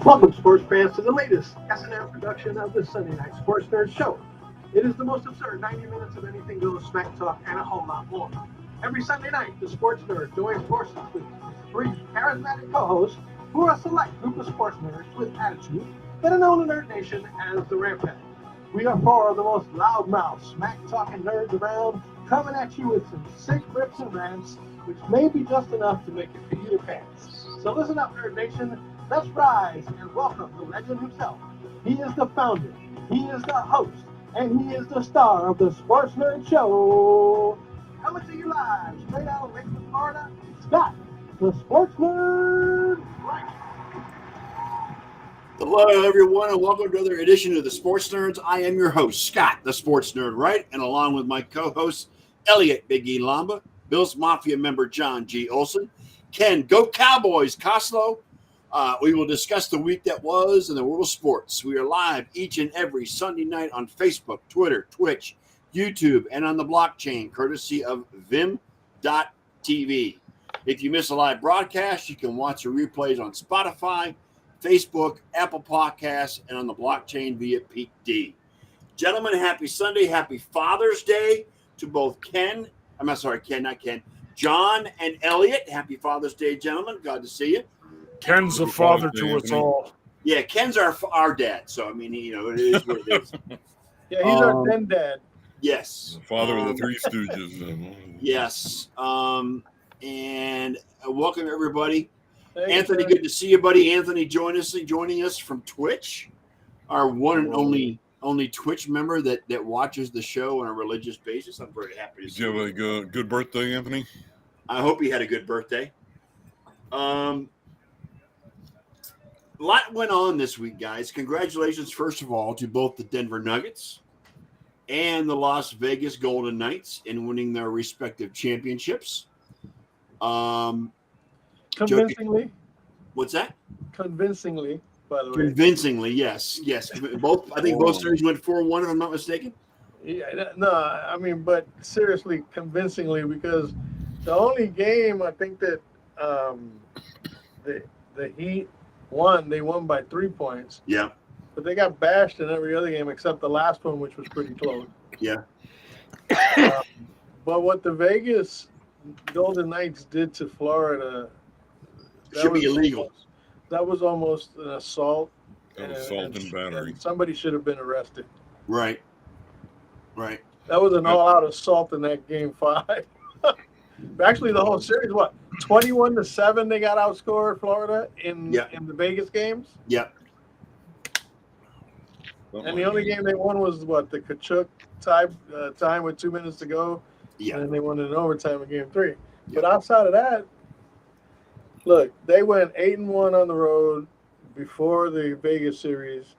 Welcome, sports fans, to the latest S&M production of the Sunday Night Sports Nerd Show. It is the most absurd 90 minutes of anything goes, smack talk, and a whole lot more. Every Sunday night, the sports nerd joins forces with three charismatic co-hosts who are a select group of sports nerds with attitude that are known in Nerd Nation as the Rampant. We are four of the most loudmouth, smack-talking nerds around, coming at you with some sick rips and rants, which may be just enough to make you pee your pants. So listen up, Nerd Nation. Let's rise and welcome the legend himself. He is the founder, he is the host, and he is the star of the Sports Nerd Show. Coming to you live, straight out of Lakeland, Florida, Scott, the Sports Nerd Right. Hello, everyone, and welcome to another edition of the Sports Nerds. I am your host, Scott, the Sports Nerd Right, and along with my co-hosts, Elliot Big E Lamba, Bills Mafia member John G. Olson, Ken Go Cowboys Coslow. We will discuss the week that was in the world of sports. We are live each and every Sunday night on Facebook, Twitter, Twitch, YouTube, and on the blockchain, courtesy of Vim.tv. If you miss a live broadcast, you can watch the replays on Spotify, Facebook, Apple Podcasts, and on the blockchain via Peak D. Gentlemen, happy Sunday. Happy Father's Day to both John and Elliot. Happy Father's Day, gentlemen. Glad to see you. Ken's a father to us all. Yeah, Ken's our dad. So, I mean, it is what it is. Yeah, he's our den dad. Yes. The father of the Three Stooges. Yes. And welcome, everybody. Thanks, Anthony, man. good to see you, buddy. Anthony joining us from Twitch, our one and only Twitch member that watches the show on a religious basis. I'm very happy to Did see you have a good birthday, Anthony? I hope you had a good birthday. A lot went on this week, guys. Congratulations, first of all, to both the Denver Nuggets and the Las Vegas Golden Knights in winning their respective championships. Convincingly. What's that? Convincingly, by the way. Convincingly, yes. Both. I think both series went 4-1, if I'm not mistaken. Yeah, no, I mean, but seriously, convincingly, because the only game I think that the Heat won, they won by 3 points. Yeah. But they got bashed in every other game except the last one, which was pretty close. Yeah. But what the Vegas Golden Knights did to Florida Should be illegal. That was almost an assault. Assault and battery. And somebody should have been arrested. Right. That was an all-out assault in that game 5. Actually, the whole series, 21-7, they got outscored Florida in the Vegas games. Yep. And the only game they won was the Kachuk time with 2 minutes to go. Yeah. And then they won in overtime in game 3. But outside of that, look, they went 8-1 on the road before the Vegas series.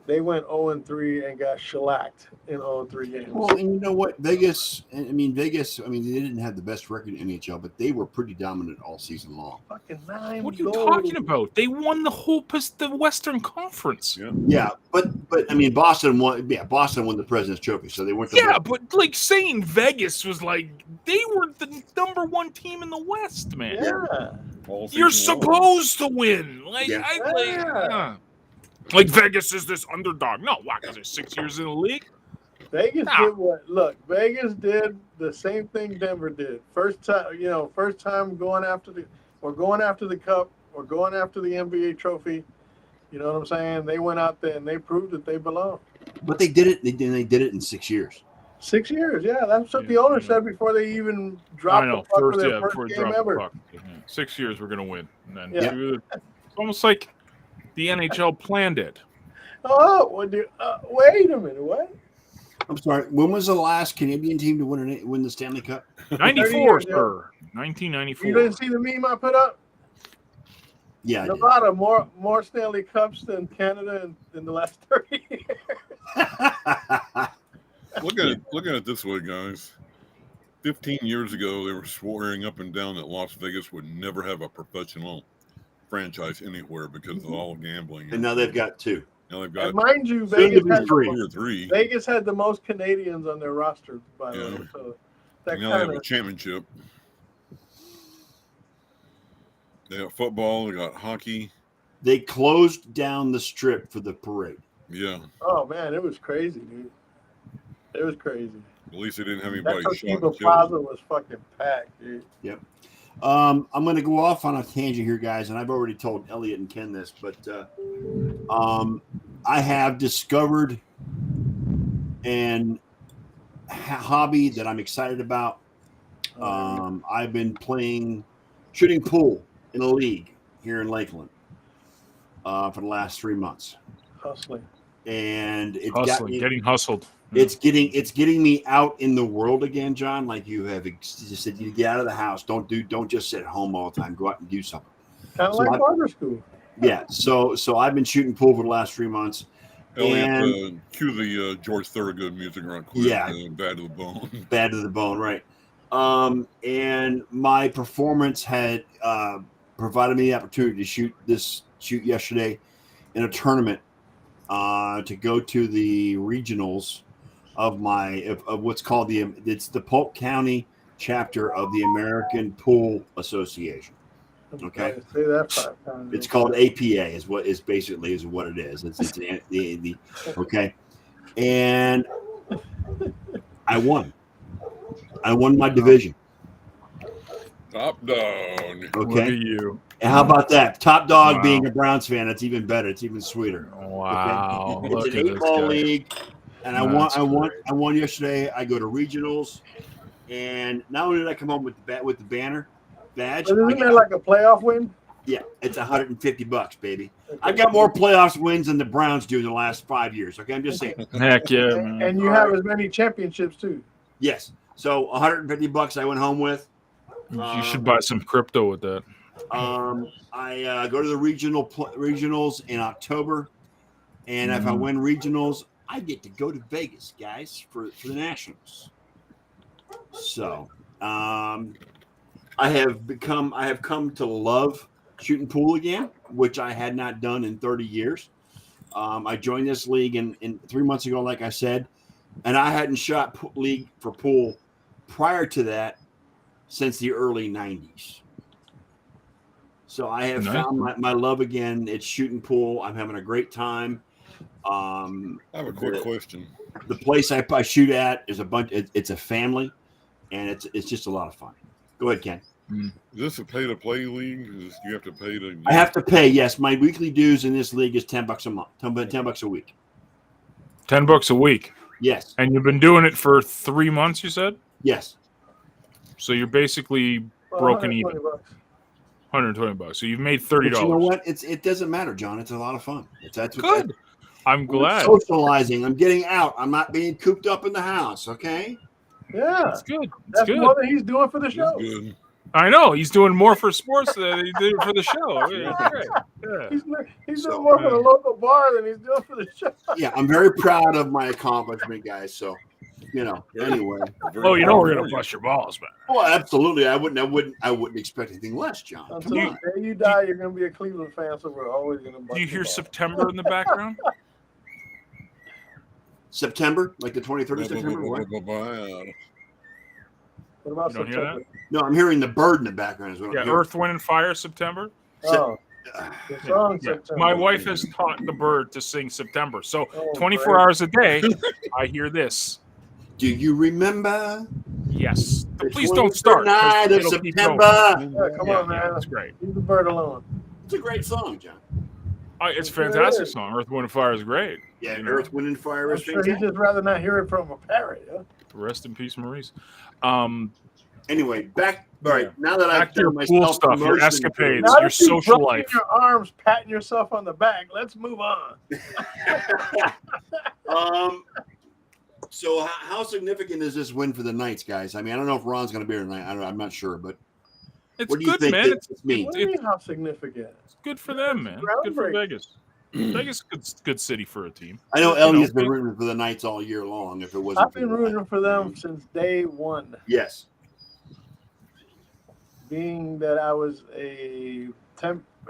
They went 0-3 and got shellacked in all 3 games. Well, and you know what? Vegas, they didn't have the best record in NHL, but they were pretty dominant all season long. Fucking 9 What are you goals. talking about? They won the Western Conference. Yeah, but Boston won. Yeah, Boston won the President's Trophy, so they weren't. But saying Vegas was they were the number 1 team in the West, man. Yeah. You're supposed to win. Vegas is this underdog. No, why? Because they're 6 years in the league. Vegas did what? Look, Vegas did the same thing Denver did. First time going after the cup or going after the NBA trophy. You know what I'm saying? They went out there and they proved that they belong. But they did it. They did it in 6 years. 6 years, yeah. That's what the owner said before they even dropped the puck for their first game ever. 6 years, we're gonna win. And then it's almost like the NHL planned it. Oh, wait a minute, what? I'm sorry. When was the last Canadian team to win the Stanley Cup? 94, sir. 1994. You didn't see the meme I put up? Yeah, Nevada more Stanley Cups than Canada in the last 30 years. Look at it this way, guys. 15 years ago, they were swearing up and down that Las Vegas would never have a professional franchise anywhere because of all gambling. And now they've got 2. Now they've got, and mind you, Vegas had 2 or 3. Vegas had the most Canadians on their roster, by the way. So that now they have a championship. They got football. They got hockey. They closed down the strip for the parade. Yeah. Oh man, it was crazy, dude. It was crazy. At least they didn't have That anybody shot Toshiba and Plaza killed. was fucking packed, dude. Yep. I'm going to go off on a tangent here, guys, and I've already told Elliot and Ken this, but I have discovered an hobby that I'm excited about. I've been shooting pool in a league here in Lakeland for the last 3 months, Hustling. and it's Getting hustled. It's getting me out in the world again, John. Like you have just said, you get out of the house. Don't just sit at home all the time. Go out and do something. Kind of like barber school. Yeah. So I've been shooting pool for the last 3 months. Elliot, cue the George Thorogood music right quick. Yeah. Bad to the bone. Bad to the bone, right? And my performance had provided me the opportunity to shoot yesterday in a tournament to go to the regionals of what's called it's the Polk County chapter of the American Pool Association. Okay, say that 5 times. it's called APA is what it is. It's the okay, and I won my division. Top dog. Okay, Look at you. and how about that? Top dog Wow. being a Browns fan, it's even better. It's even sweeter. Wow. Okay? Look It's at an this 8-ball guy. league, and I won yesterday. I go to regionals, and not only did I come home with the banner badge, But isn't that like a playoff win? yeah, it's $150, baby. I've got more playoffs wins than the Browns do in the last 5 years. Okay, I'm just saying. Heck yeah, man. And you have as many championships too. Yes, so $150 I went home with. You should buy some crypto with that. I go to the regionals in October, and if I win regionals, I get to go to Vegas, guys, for the Nationals. So, I have come to love shooting pool again, which I had not done in 30 years. I joined this league in 3 months ago, like I said, and I hadn't shot league for pool prior to that since the early 90s. So I have found my love again. It's shooting pool. I'm having a great time. I have a quick question. The place I shoot at is it's a family, and it's just a lot of fun. Go ahead, Ken. Is this a pay-to-play league? You have to pay to. I have to pay. Yes, my weekly dues in this league is $10 a month. $10 a week. $10 a week. Yes. And you've been doing it for 3 months, you said? Yes. So you're basically broken even. $120. So you've made $30. But you know what? It doesn't matter, John. It's a lot of fun. Good. I'm glad. Socializing. I'm getting out. I'm not being cooped up in the house. Okay. Yeah, That's good. that's good. more than he's doing for the That's show. good. I know. He's doing more for sports than he did for the show. Yeah, that's great. Yeah. He's doing more for the local bar than he's doing for the show. Yeah, I'm very proud of my accomplishment, guys. So, anyway. Oh, you know we're gonna bust your balls, man. Oh, absolutely. I wouldn't expect anything less, John. Until Come the on. day you die, you're gonna be a Cleveland fan, so we're always gonna. Do you hear September in the background? September, like the 23rd of September. What? What about You don't hear September? No, I'm hearing the bird in the background. Is what Yeah, I'm hearing. Earth, Wind, and Fire, September. Oh, the song Yeah. September. My wife has taught the bird to sing September. So Oh, 24 great. hours a day, I hear this. Do you remember? Yes. the Please don't start. 'cause night of it'll keep going. September. Yeah, come on, man. That's great. Leave the bird alone. It's a great song, John. It's a Sure fantastic is. song. Earth, Wind, and Fire is great. Yeah, You know, Earth, Wind, and Fire I'm is sure fantastic. he'd just rather not hear it from a parrot. Yeah? Rest in peace, Maurice. Anyway, back. All right, now that I've Back to your done my pool stuff, your self-promotion, escapades, Now your that you've social broken life. your arms, patting yourself on the back. Let's move on. So how significant is this win for the Knights, guys? I mean, I don't know if Ron's going to be here tonight. I'm not sure, but It's what do you good, think man. this means? What do you mean how significant? It's good for them, man. Good for Groundbreaking. Vegas. Vegas is a good city for a team. I know You know, Elliot's been rooting for the Knights all year long. If it wasn't, I've been rooting for them since day one. Yes. Being that I was a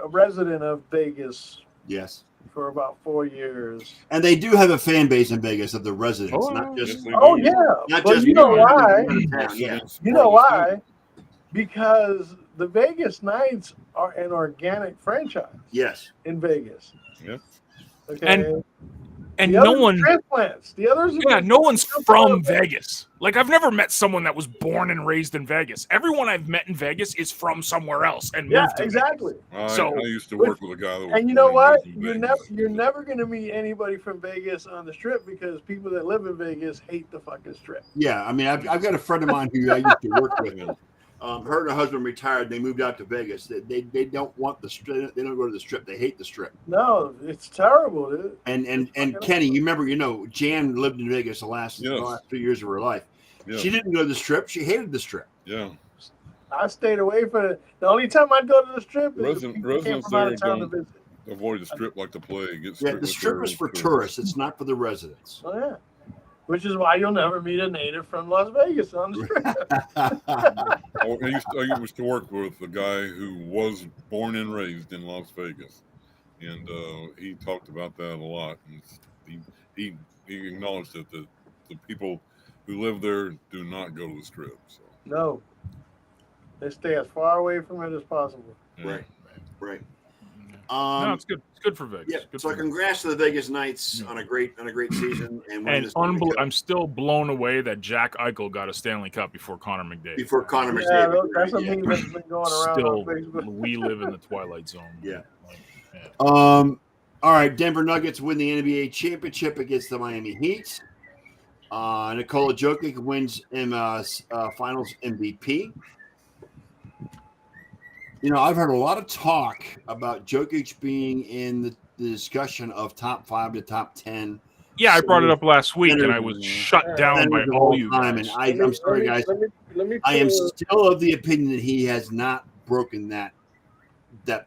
resident of Vegas Yes. for about 4 years. And they do have a fan base in Vegas of the residents, Oh, not just. yes, they Oh do. yeah, Not but just you know people why? in town, yeah. You know why? Because the Vegas Knights are an organic franchise. Yes. In Vegas. Yep. Okay. And the no others one, are transplants. The others, yeah, no one's from Vegas. Like I've never met someone that was born and raised in Vegas. Everyone I've met in Vegas is from somewhere else and moved to exactly. Vegas. I used to work with a guy that was. And you know what? You're You're never going to meet anybody from Vegas on the Strip because people that live in Vegas hate the fucking Strip. Yeah, I mean, I've got a friend of mine who I used to work with. Her and her husband retired. They moved out to Vegas. They don't want the Strip. They don't go to the Strip. They hate the Strip. No, it's terrible, dude. And Kenny, you remember, Jan lived in Vegas the last 2 years of her life. Yeah. She didn't go to the Strip. She hated the Strip. Yeah. I stayed away from it. The only time I'd go to the Strip is residents there don't avoid the Strip like the plague. The Strip is for tourists. It's not for the residents. Oh, yeah. Which is why you'll never meet a native from Las Vegas on the Strip. I used to work with a guy who was born and raised in Las Vegas, and he talked about that a lot. And he acknowledged that the people who live there do not go to the Strip. So. No, they stay as far away from it as possible. Yeah. Right. No, it's good. It's good for Vegas. Yeah. Good so congrats to the Vegas Knights on a great season. And I'm still blown away that Jack Eichel got a Stanley Cup before Connor McDavid. Yeah, that's a meme that's been going around still, on Facebook. We live in the twilight zone. Yeah. All right. Denver Nuggets win the NBA championship against the Miami Heat. Nikola Jokic wins Finals MVP. I've heard a lot of talk about Jokic being in the discussion of top 5 to top 10. Yeah, I brought it up last week, and I was shut down by all you guys. And I'm sorry, guys. I am still of the opinion that he has not broken that.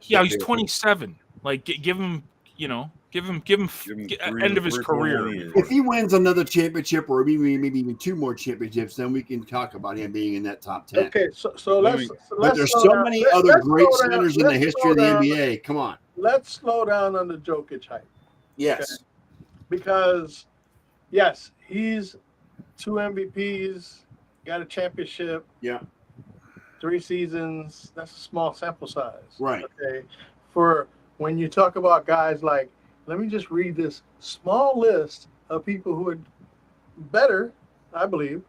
Yeah, he's 27. Like, give him end of his career. If he wins another championship or maybe even 2 more championships, then we can talk about him being in that top 10. Okay, so let's but there's so many other great centers in the history of the NBA. Come on. Let's slow down on the Jokic hype. Yes. Okay? Because, yes, he's 2 MVPs, got a championship. Yeah. 3 seasons. That's a small sample size. Right. Okay. For when you talk about guys like, let me just read this small list of people who are better, I believe,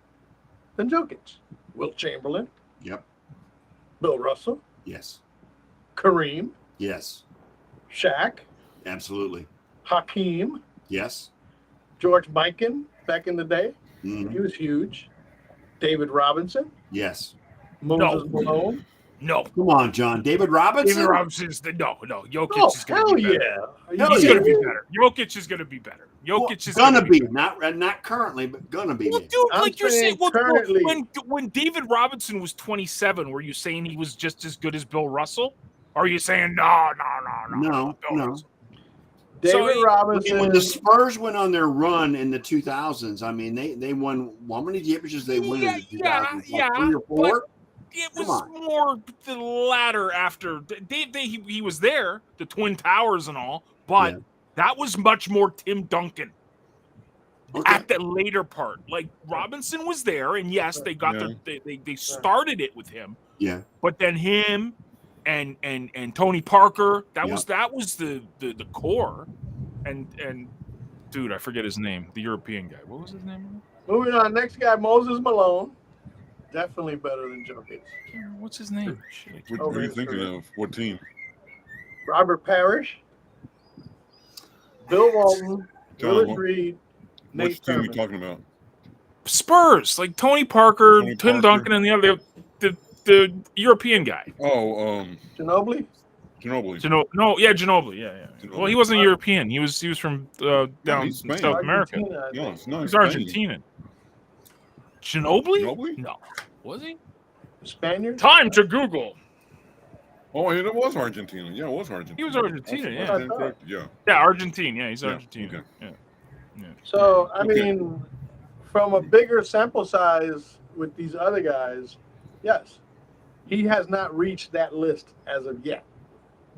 than Jokic. Wilt Chamberlain. Yep. Bill Russell. Yes. Kareem. Yes. Shaq. Absolutely. Hakeem. Yes. George Mikan back in the day. Mm-hmm. He was huge. David Robinson. Yes. Moses Malone. No. Come on, John. David Robinson? David Robinson's no. Jokic is going to be better. He's going to be better. Jokic is going to be better. Jokic is going to be. Not currently, but going to be. Well, dude, like you're saying, when David Robinson was 27, were you saying he was just as good as Bill Russell? Or are you saying no? David Robinson. When the Spurs went on their run in the 2000s, I mean, they won. How many championships they win in the 2000s? Like 3 or 4? It was more the latter after he was there, the Twin Towers and all, but that was much more Tim Duncan at the later part. Like Robinson was there, and yes, they got they started it with him. Yeah. But then him and Tony Parker, that was the core. And dude, I forget his name, the European guy. What was his name? Moving on, next guy, Moses Malone. Definitely better than Jokic. What's his name? What are you thinking of? What team? Robert Parrish, Bill Walton, Willis Reed, Nate Which team are you talking about? Spurs, like Tony Parker, Tim Duncan, and the other the European guy. Oh, Ginobili. Ginobili. Yeah. Well, he wasn't European. He was from down in South America. He's Argentinian. Ginobili? No. Was he? Spaniard? Time to Google. Oh, it was Argentina. Yeah, it was Argentina. He was Argentina, Yeah. Yeah, Argentine. Yeah, he's Argentine. Okay. Yeah. So, I mean, from a bigger sample size with these other guys, yes, he has not reached that list as of yet.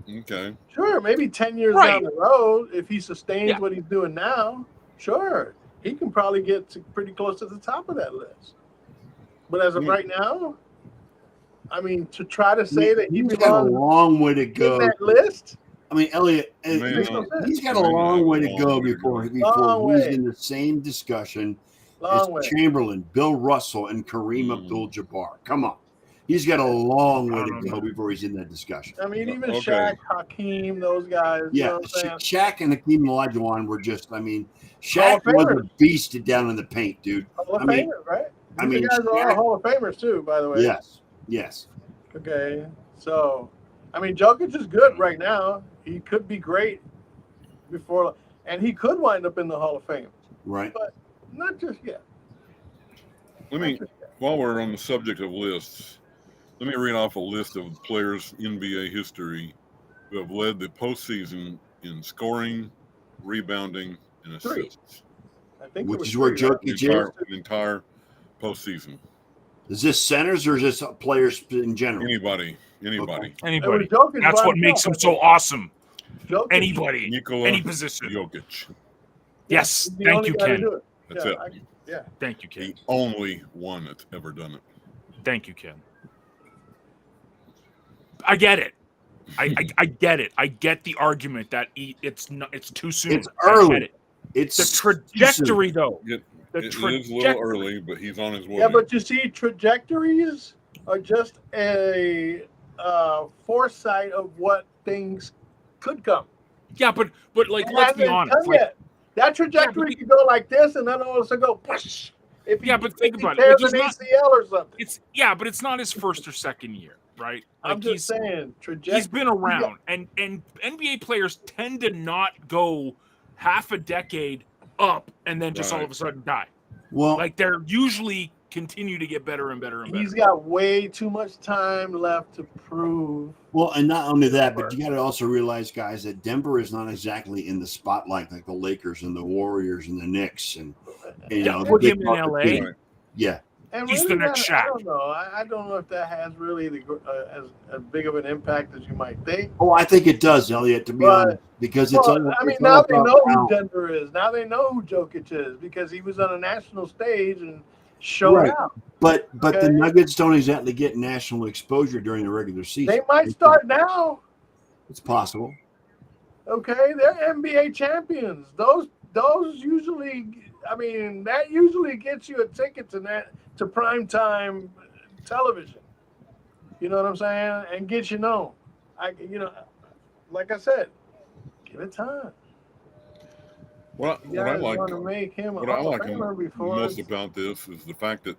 Okay. Sure, maybe 10 years down the road, if he sustains what he's doing now, sure, he can probably get pretty close to the top of that list. But as of right now, I mean, to try to say that he he's got a belongs long way to go. in that list. I mean, Elliot, May he's got a may long not way have to a go long way to before Long he's way. in the same discussion Long as way. Chamberlain, Bill Russell, and Kareem Abdul-Jabbar. Come on. He's got a long way to go before he's in that discussion. I mean, even Okay. Shaq, Hakeem, those guys. You know what I'm saying? Shaq and Hakeem Olajuwon were just, I mean, Hall Shaq of was a Famers. beast down in the paint, dude. Hall of I mean, Famers, right? I These mean, guys are all Shaq- Hall of Famers too, by the way. Yes. Okay. So, I mean, Jokic is good right now. He could be great before, and he could wind up in the Hall of Fame, Right. but not just yet. While we're on the subject of lists, let me read off a list of players in NBA history who have led the postseason in scoring, rebounding, and assists. I think Which is where Jokic is. The entire postseason. Is this centers or is this players in general? Anybody. Anybody. Jokic That's by what makes him himself, so awesome. Jokic. Anybody, Nikola any position. Jokic. Yes, He's the thank only you, guy to Ken. do it. That's it. Thank you, Ken. The only one that's ever done it. Thank you, Ken. I get it. I get it. I get the argument that it's too soon. It's early. I get it. It's The trajectory, though. It The is a little early, but he's on his way. Yeah, but you see, trajectories are just a foresight of what things could come. Yeah, but like, It let's be hasn't honest. come yet. That trajectory could go like this, and then all of a sudden go. Push, if he, but think about it. tears Like, an ACL or something. But it's not his first or second year, right? Like, I'm just saying, trajectory. He's been around, and NBA players tend to not go half a decade up and then just all of a sudden die. Well, Like, they're usually continue to get better and better and better. He's got way too much time left to prove. Well, and not only that, but you got to also realize, guys, that Denver is not exactly in the spotlight like the Lakers and the Warriors and the Knicks and you know. Put the him in big LA. team. Yeah. And He's really the next I Shaq. don't know. I don't know if that has really as big of an impact as you might think. Oh, I think it does, Elliot, to be honest, because it's. Well, I mean, now they know who Denver is. Now they know who Jokic is because he was on a national stage and showed out. But the Nuggets don't exactly get national exposure during the regular season. They might start now. It's possible. Okay, they're NBA champions. Those usually, I mean, that usually gets you a ticket to primetime television. You know what I'm saying? And gets you known. Like I said, give it time. What I like most most about this is the fact that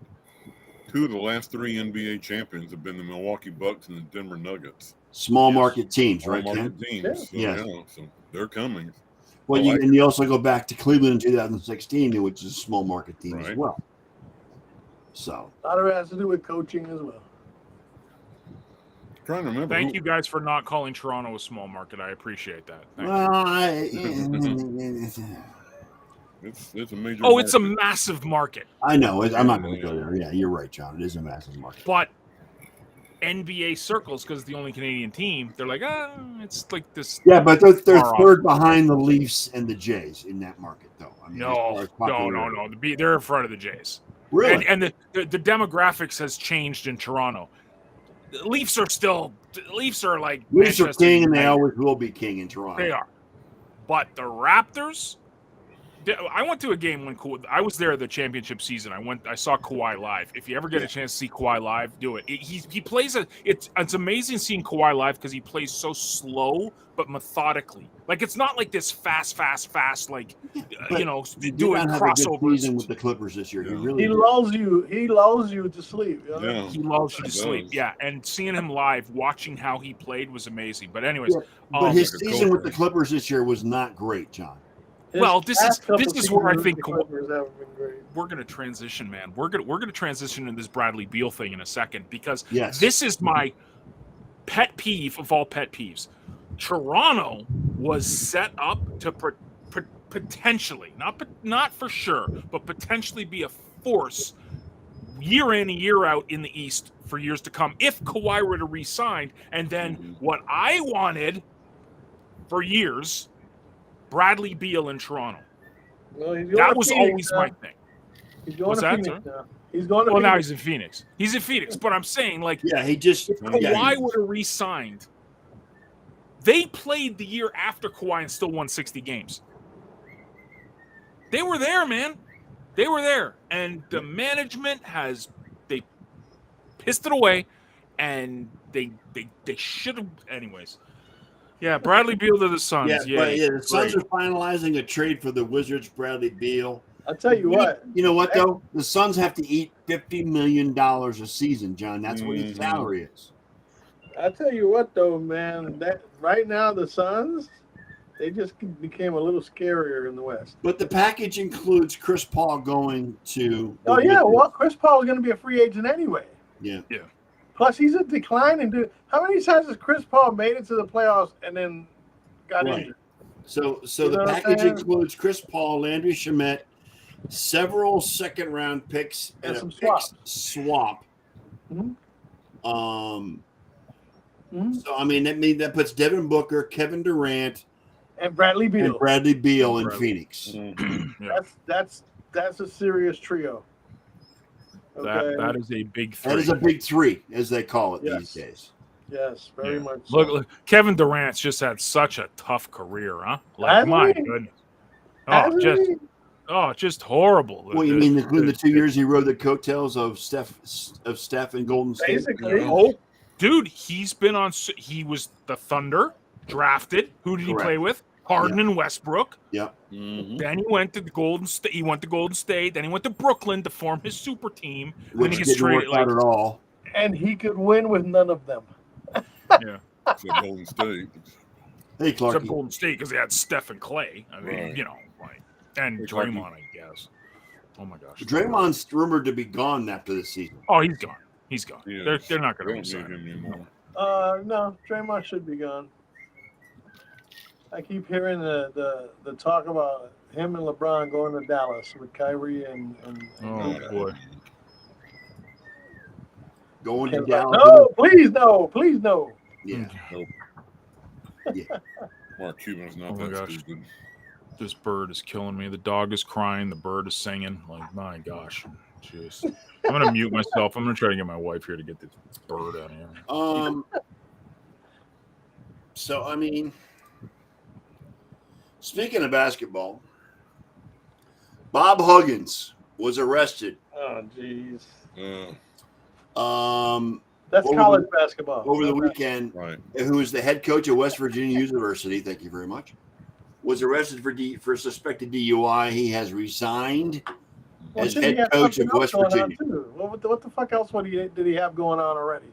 two of the last three NBA champions have been the Milwaukee Bucks and the Denver Nuggets. Small market teams, Small right, market Ken? teams. Yeah. So they're coming. Well, you also go back to Cleveland in 2016, which is a small market team as well. So a lot of it has to do with coaching as well. Trying to remember. Thank you guys for not calling Toronto a small market. I appreciate that. It's a major. Oh, it's a massive market. I know. I'm not going to go there. Yeah, you're right, John. It is a massive market. But NBA circles, because it's the only Canadian team, they're like, it's like this. Yeah, but they're third behind the Leafs and the Jays in that market, though. I mean, No. They're in front of the Jays. Really? And the demographics has changed in Toronto. The Leafs are like Leafs are king, and they United. always will be king in Toronto. They are. But the Raptors, I went to a game when I was there the championship season. I saw Kawhi live. If you ever get a chance to see Kawhi live, do it. He plays it's amazing seeing Kawhi live because he plays so slow but methodically. Like, it's not like this fast like doing crossovers with the Clippers this year. Yeah. He lulls you to sleep. You know? Yeah. He lulls you to sleep. Yeah, and seeing him live, watching how he played was amazing. But anyways, but his season with the Clippers this year was not great, John. Well, this is where I think Clippers haven't been great. we're going to transition, man. We're going to transition into this Bradley Beal thing in a second because Yes. this is my pet peeve of all pet peeves. Toronto was set up to potentially, not for sure, but potentially be a force year in and year out in the East for years to come if Kawhi were to re-sign. And then what I wanted for years, Bradley Beal in Toronto. Well, That was always my thing. He's going What's to that, Phoenix sir? now. He's going to Well, now Phoenix. he's in Phoenix. He's in Phoenix, but I'm saying, like, Yeah, he just if Kawhi would have re-signed, they played the year after Kawhi and still won 60 games. They were there, man. They were there. And the management they pissed it away, and they should have anyways. Yeah, Bradley Beal to the Suns. but Yay. the Suns Great. are finalizing a trade for the Wizards, Bradley Beal. I'll tell you what. You know what though? The Suns have to eat $50 million a season, John. That's what his salary is. I'll tell you what though, man. That right now the Suns, they just became a little scarier in the West. But the package includes Chris Paul going to. Oh yeah, well, Chris Paul is going to be a free agent anyway. Yeah. Plus, he's a declining dude. How many times has Chris Paul made it to the playoffs and then got injured? So You know the what I'm package saying? includes Chris Paul, Landry Shamet, several second-round picks, And a some picks swap. Mhm. So I mean that puts Devin Booker, Kevin Durant, And Bradley Beal. in Phoenix. Yeah. That's a serious trio. Okay. That is a big three. That is a big three, as they call it these days. Yes, very much. So. Look, Kevin Durant's just had such a tough career, huh? Like, Hasn't my he? goodness. Hasn't Just horrible. Well, you mean including the 2 years he rode the coattails of Steph and Golden State? Basically. Oh, dude, he was the Thunder, drafted. Who did he play with? Harden and Westbrook. Yep. Mhm. Then he went to Golden State. He went to Golden State. Then he went to Brooklyn to form his super team. Which didn't work out at all. And he could win with none of them. Yeah. So Golden State. Hey, Except Clarky. Golden State because they had Steph and Clay. I mean, Right. and Hey, Draymond, I guess. Oh my gosh. Draymond's rumored to be gone after this season. Oh, he's gone. He's gone. Yeah. They're not They going to don't need resign him him. anymore. No, Draymond should be gone. I keep hearing the talk about him and LeBron going to Dallas with Kyrie and Oh boy. Going to Dallas. No, please no. Yeah. Nope. Yeah. Mark Cuban's not Oh my that gosh. stupid. This bird is killing me. The dog is crying. The bird is singing. Like, my gosh. Jeez. I'm going to mute myself. I'm going to try to get my wife here to get this bird out of here. So I mean, speaking of basketball, Bob Huggins was arrested. Oh, jeez. That's over college basketball. Over the weekend, Right. who was the head coach of West Virginia University, thank you very much, was arrested for suspected DUI. He has resigned as shouldn't he head have coach of something else West going on, Virginia. too? What the fuck else did he have going on already?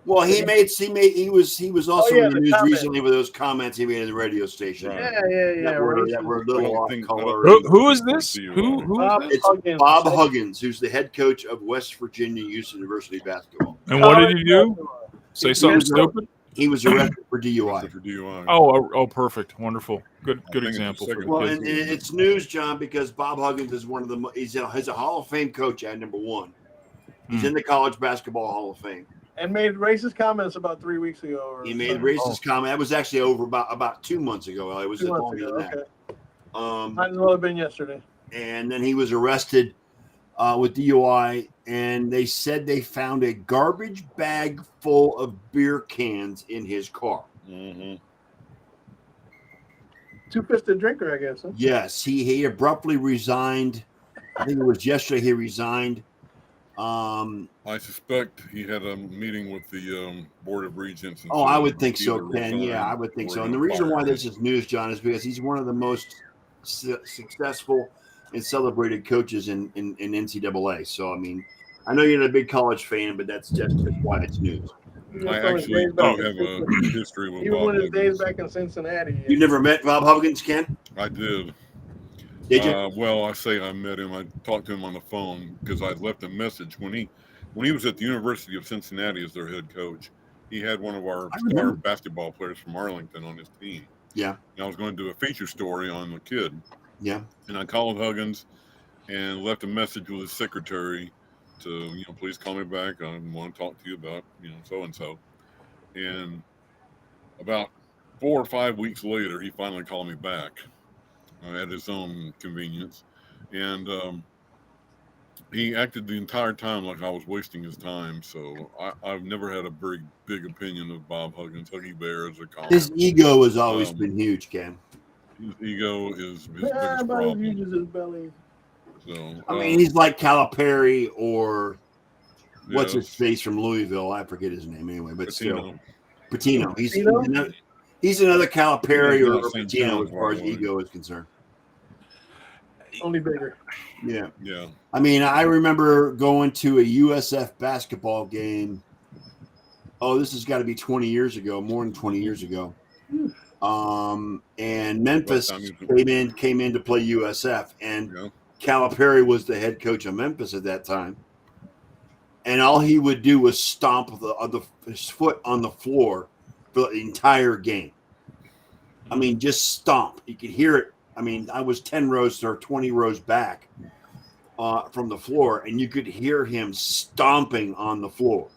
Well, he was also yeah, in the the news comment. recently with those comments he made in the radio station. Right. Yeah. That were a little off color. Who is this? Who Bob is this? Huggins. Bob Huggins, who's the head coach of West Virginia University basketball. And what did he do? Basketball. Say something was- stupid? He was arrested for DUI. For DUI. Oh, perfect. Wonderful. Good think it's the example for second the Well, kids. and it's news, John, because Bob Huggins is one of the he's a Hall of Fame coach at number one. He's in the College Basketball Hall of Fame. And made racist comments about 3 weeks ago. Or He made something. racist comment. That was actually over about 2 months ago. It was 2 months longer ago. than that. Okay. Might as well have been yesterday. And then he was arrested with DUI, and they said they found a garbage bag full of beer cans in his car. Mm-hmm. Two-fisted drinker, I guess. Huh? Yes, he abruptly resigned. I think it was yesterday he resigned. I suspect he had a meeting with the Board of Regents. And Oh, I would said think so, either Ken. Yeah, resign I would think or so. we're And the gonna reason fire why him. this is news, John, is because he's one of the most successful and celebrated coaches in NCAA. So, I mean, I know you're not a big college fan, but that's just why it's news. I actually do have a history with Even Bob when his days Huggins. back in Cincinnati. You never met Bob Huggins, Ken? I did. Did you? Well, I say I met him. I talked to him on the phone because I left a message when he was at the University of Cincinnati as their head coach. He had one of our star basketball players from Arlington on his team. Yeah. And I was going to do a feature story on the kid. Yeah. And I called Huggins and left a message with his secretary to, please call me back. I want to talk to you about, so and so. And about 4 or 5 weeks later, he finally called me back at his own convenience. And he acted the entire time like I was wasting his time. So I've never had a very big opinion of Bob Huggins, Huggy Bear as a comment. His ego has always been huge, Cam. His ego is his biggest About as problem. huge as his belly. So I mean, he's like Calipari or what's his face from Louisville? I forget his name anyway, but still. Patino. He's another Calipari or Patino as far as ego is concerned. Only bigger. Yeah. Yeah. I mean, I remember going to a USF basketball game. Oh, this has got to be 20 years ago, more than 20 years ago. And Memphis came in to play USF, and Calipari was the head coach of Memphis at that time. And all he would do was stomp his foot on the floor for the entire game. I mean, just stomp. You could hear it. I mean, I was 10 rows or 20 rows back from the floor, and you could hear him stomping on the floor.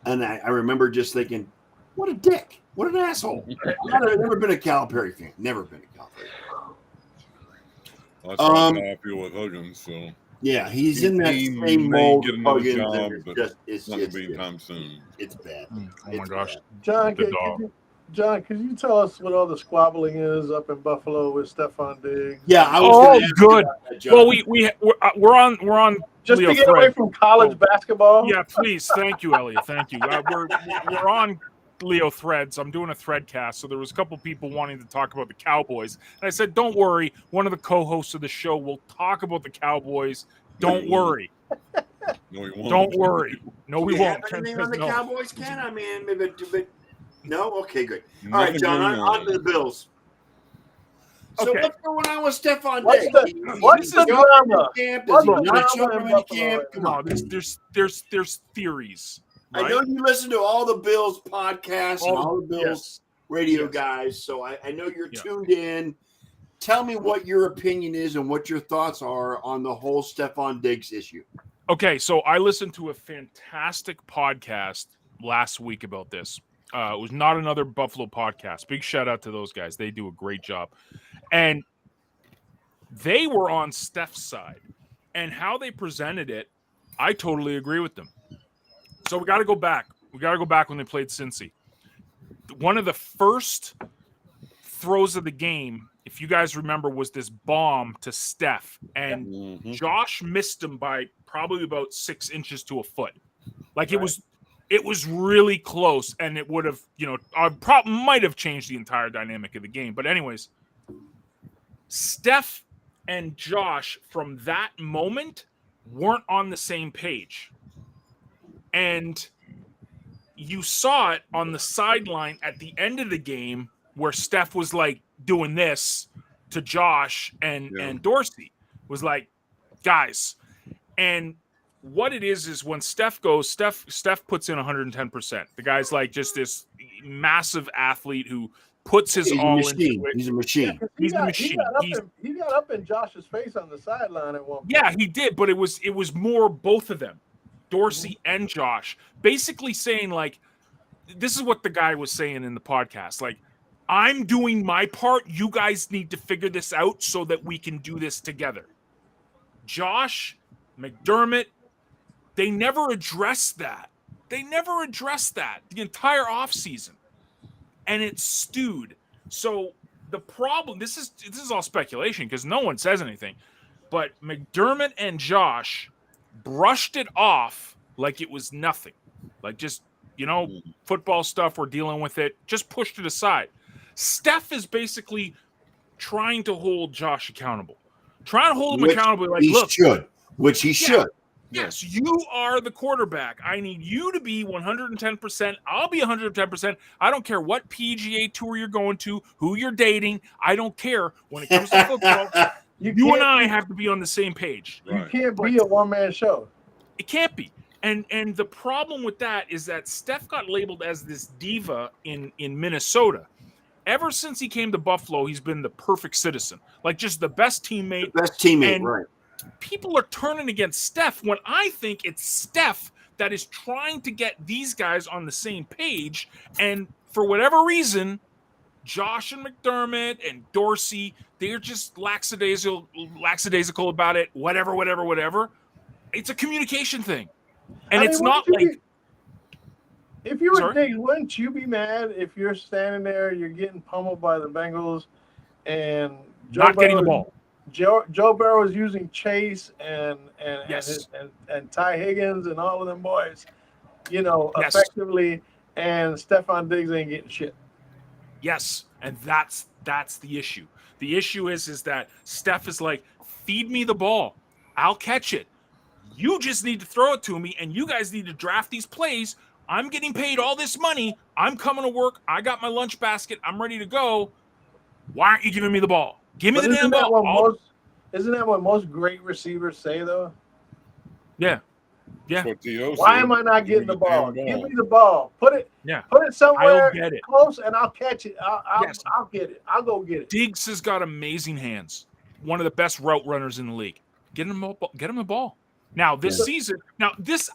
And I remember just thinking, what a dick. What an asshole. I've never been a Calipari fan. Never been a Calipari fan. That's how I feel with Huggins, so... Yeah, he's in that same mold. Get another job, but it's not going to be anytime soon. It's bad. Oh my gosh, John, could you tell us what all the squabbling is up in Buffalo with Stefon Diggs? Yeah, I was. Good. Well, we're on. Just Leo to get away from college basketball. Yeah, please. Thank you, Elliot. Thank you. We're on Leo threads. I'm doing a thread cast, so there was a couple people wanting to talk about the Cowboys, and I said, "Don't worry. One of the co-hosts of the show will talk about the Cowboys. Don't worry. No, he won't. Don't worry. No, we won't." Anything on the Cowboys, Ken? I mean, maybe. No? Okay, good. All right, John, on to the Bills. So what's going on with Stefon Diggs? What's the drama? Does he not show up in camp? Come on. There's theories. Right? I know you listen to all the Bills podcasts and all the Bills radio guys, so I know you're tuned in. Tell me what your opinion is and what your thoughts are on the whole Stefon Diggs issue. Okay, so I listened to a fantastic podcast last week about this. It was Not Another Buffalo podcast. Big shout out to those guys. They do a great job. And they were on Steph's side. And how they presented it, I totally agree with them. So we got to go back. We got to go back when they played Cincy. One of the first throws of the game, if you guys remember, was this bomb to Steph. And Josh missed him by probably about 6 inches to a foot. Like it was really close, and it would have, might have changed the entire dynamic of the game. But anyways, Steph and Josh from that moment weren't on the same page. And you saw it on the sideline at the end of the game where Steph was like doing this to Josh and Dorsey was like, guys. And what it is when Steph goes, Steph puts in 110%. The guy's like just this massive athlete who puts his all into it. He's a machine. He's a machine. He got up in Josh's face on the sideline at one point. Yeah, he did, but it was more both of them, Dorsey and Josh, basically saying like, this is what the guy was saying in the podcast. Like, I'm doing my part. You guys need to figure this out so that we can do this together. Josh, McDermott, they never addressed that. The entire offseason. And it stewed. So the problem, this is all speculation because no one says anything. But McDermott and Josh brushed it off like it was nothing. Like just, football stuff, we're dealing with it. Just pushed it aside. Steph is basically trying to hold Josh accountable. Trying to hold him accountable. Like, Which he should. Yes, you are the quarterback. I need you to be 110%. I'll be 110%. I don't care what PGA tour you're going to, who you're dating. I don't care. When it comes to football, you and I have to be on the same page. You can't be a one-man show. It can't be. And the problem with that is that Steph got labeled as this diva in Minnesota. Ever since he came to Buffalo, he's been the perfect citizen. Like just the best teammate. Right. People are turning against Steph when I think it's Steph that is trying to get these guys on the same page. And for whatever reason, Josh and McDermott and Dorsey, they're just lackadaisical about it, whatever. It's a communication thing. And it's not like... If you were Diggs, wouldn't you be mad if you're standing there, you're getting pummeled by the Bengals, and not getting the ball? Joe Burrow is using Chase and Ty Higgins and all of them boys, effectively, and Stefon Diggs ain't getting shit. Yes, and that's the issue. The issue is that Steph is like, feed me the ball. I'll catch it. You just need to throw it to me, and you guys need to draft these plays. I'm getting paid all this money. I'm coming to work. I got my lunch basket. I'm ready to go. Why aren't you giving me the ball? Give me the damn ball. Isn't that what most great receivers say, though? Yeah. Why am I not getting the ball? Give me the ball. Put it somewhere close, and I'll catch it. I'll get it. I'll go get it. Diggs has got amazing hands. One of the best route runners in the league. Get him the ball. Now, this season, this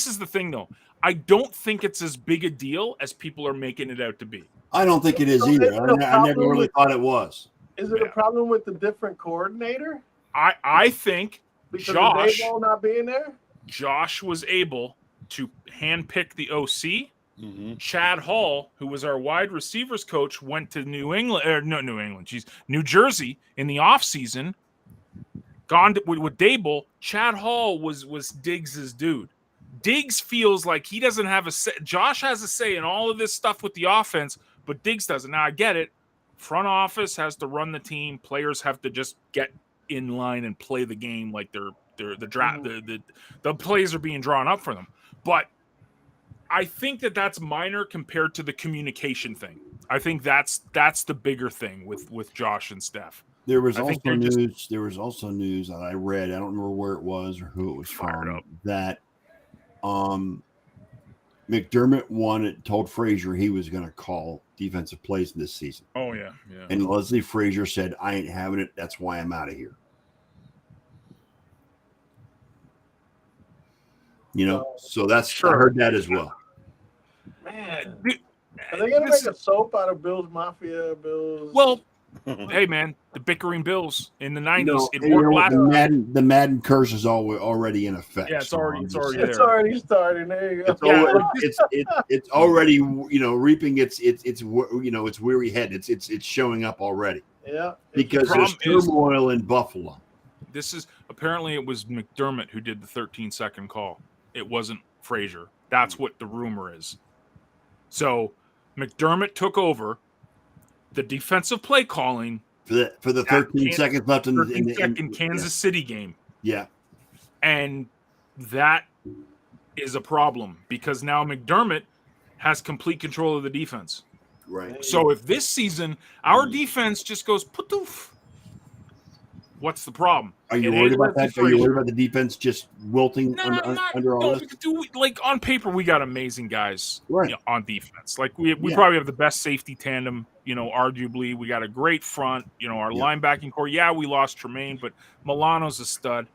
is the thing, though. I don't think it's as big a deal as people are making it out to be. I don't think it is either. I never really thought it was. Is it a problem with the different coordinator? I think because of Dayball not being there? Josh was able to handpick the OC. Mm-hmm. Chad Hall, who was our wide receivers coach, went to New Jersey in the offseason. Gone with Dayball. Chad Hall was Diggs's dude. Diggs feels like he doesn't have a say. Josh has a say in all of this stuff with the offense, but Diggs doesn't. Now, I get it. Front office has to run the team. Players have to just get in line and play the game like they're the draft. The plays are being drawn up for them. But I think that's minor compared to the communication thing. I think that's the bigger thing with Josh and Steph. There was also news. There was also news that I read. I don't remember where it was or who it was from. That McDermott told Frazier he was going to call defensive plays this season. Oh yeah. And Leslie Frazier said, "I ain't having it. That's why I'm out of here." So that's I heard that as well. Man, are they going to make a soap out of Bills Mafia? Well. Hey man, the bickering Bills in the 90s. The Madden curse is already in effect. Yeah, it's already there. It's already starting. There you go. It's already reaping its weary head. It's showing up already. Yeah, because there's turmoil in Buffalo. This is apparently it was McDermott who did the 13-second call. It wasn't Frazier. That's what the rumor is. So McDermott took over the defensive play calling for the 13 seconds left in the Kansas City game. Yeah. And that is a problem because now McDermott has complete control of the defense. Right. So if this season our defense just goes putoof, what's the problem? Are you worried about that? Are you worried about the defense just wilting under all this? Like on paper, we got amazing guys on defense. Like we probably have the best safety tandem, arguably. We got a great front, our linebacking core. Yeah, we lost Tremaine, but Milano's a stud.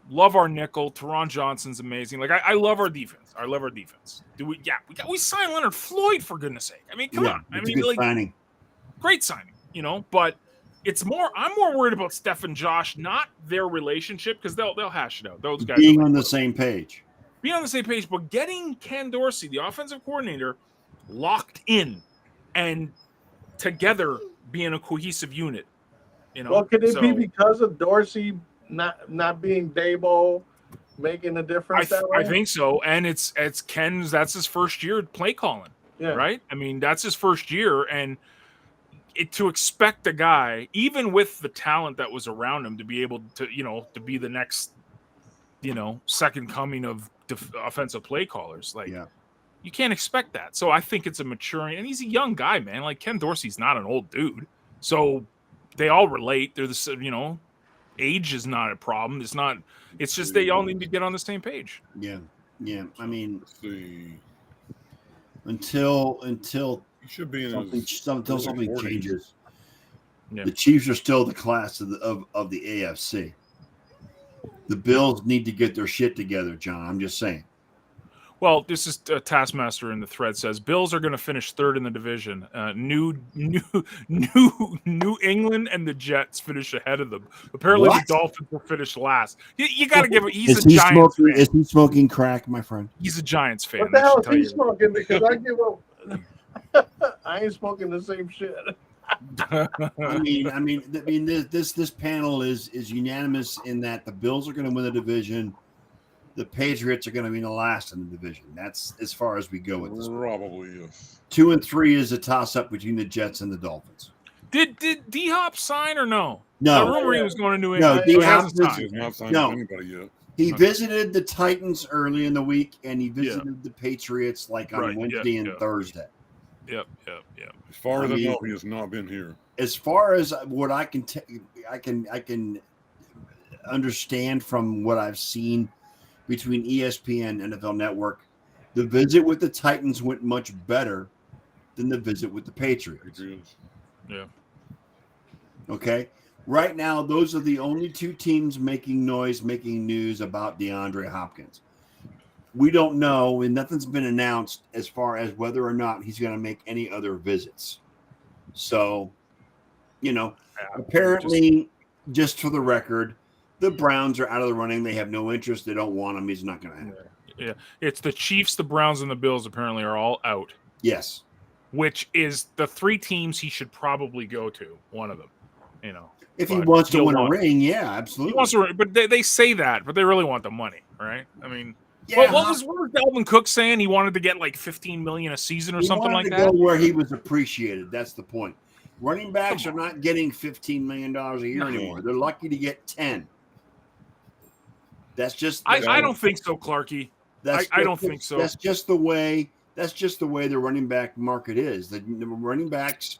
Love our nickel. Teron Johnson's amazing. Like I love our defense. I love our defense. We signed Leonard Floyd for goodness sake. I mean, come on. I mean, good signing. Great signing, but I'm more worried about Steph and Josh, not their relationship, because they'll hash it out. Those guys being on the same page. Being on the same page, but getting Ken Dorsey, the offensive coordinator, locked in and together being a cohesive unit. Well, could it be because of Dorsey not being Dayball making a difference? I think so. And it's Ken's, that's his first year play calling. Yeah. Right? I mean, that's his first year, and to expect a guy, even with the talent that was around him, to be able to, to be the next, second coming of offensive play callers, you can't expect that. So I think it's a maturing, and he's a young guy, man. Like Ken Dorsey's not an old dude, so they all relate. They're the, age is not a problem. It's not. It's just they all need to get on the same page. Yeah. I mean, until. Should be until something changes. Yeah. The Chiefs are still the class of the AFC. The Bills need to get their shit together, John. I'm just saying. Well, this is Taskmaster in the thread says Bills are going to finish third in the division. New England and the Jets finish ahead of them. Apparently, What? the Dolphins will finish last. You got to give it. Is he smoking crack, my friend? He's a Giants fan. What the hell is he smoking? Because I give up. I ain't smoking the same shit. I mean, this panel is unanimous in that the Bills are going to win the division. The Patriots are going to be the last in the division. That's as far as we go with this. Probably, yes. 2 and 3 is a toss-up between the Jets and the Dolphins. Did D-Hop sign or no? No. I remember he was going to New England. No, D-Hop He's not signed with anybody yet. He visited the Titans early in the week, and he visited the Patriots like on Wednesday and Thursday. Yep. As far as I know, he has not been here. As far as what I can I can understand from what I've seen between ESPN and NFL Network, the visit with the Titans went much better than the visit with the Patriots. Yeah. Okay. Right now, those are the only two teams making news about DeAndre Hopkins. We don't know, and nothing's been announced as far as whether or not he's going to make any other visits. So, apparently, just for the record, the Browns are out of the running. They have no interest. They don't want him. He's not going to happen. Yeah. It's the Chiefs, the Browns, and the Bills apparently are all out. Yes. Which is the three teams he should probably go to, one of them, If he wants to win a ring, yeah, absolutely. He wants to, but they say that, but they really want the money, right? I mean, what was Dalvin Cook saying? He wanted to get like $15 million a season or something like that? He wanted to go where he was appreciated. That's the point. Running backs are not getting $15 million a year anymore. They're lucky to get 10. That's just. I don't think so, Clarkie. I don't think so. That's just the way. That's just the way the running back market is. The running backs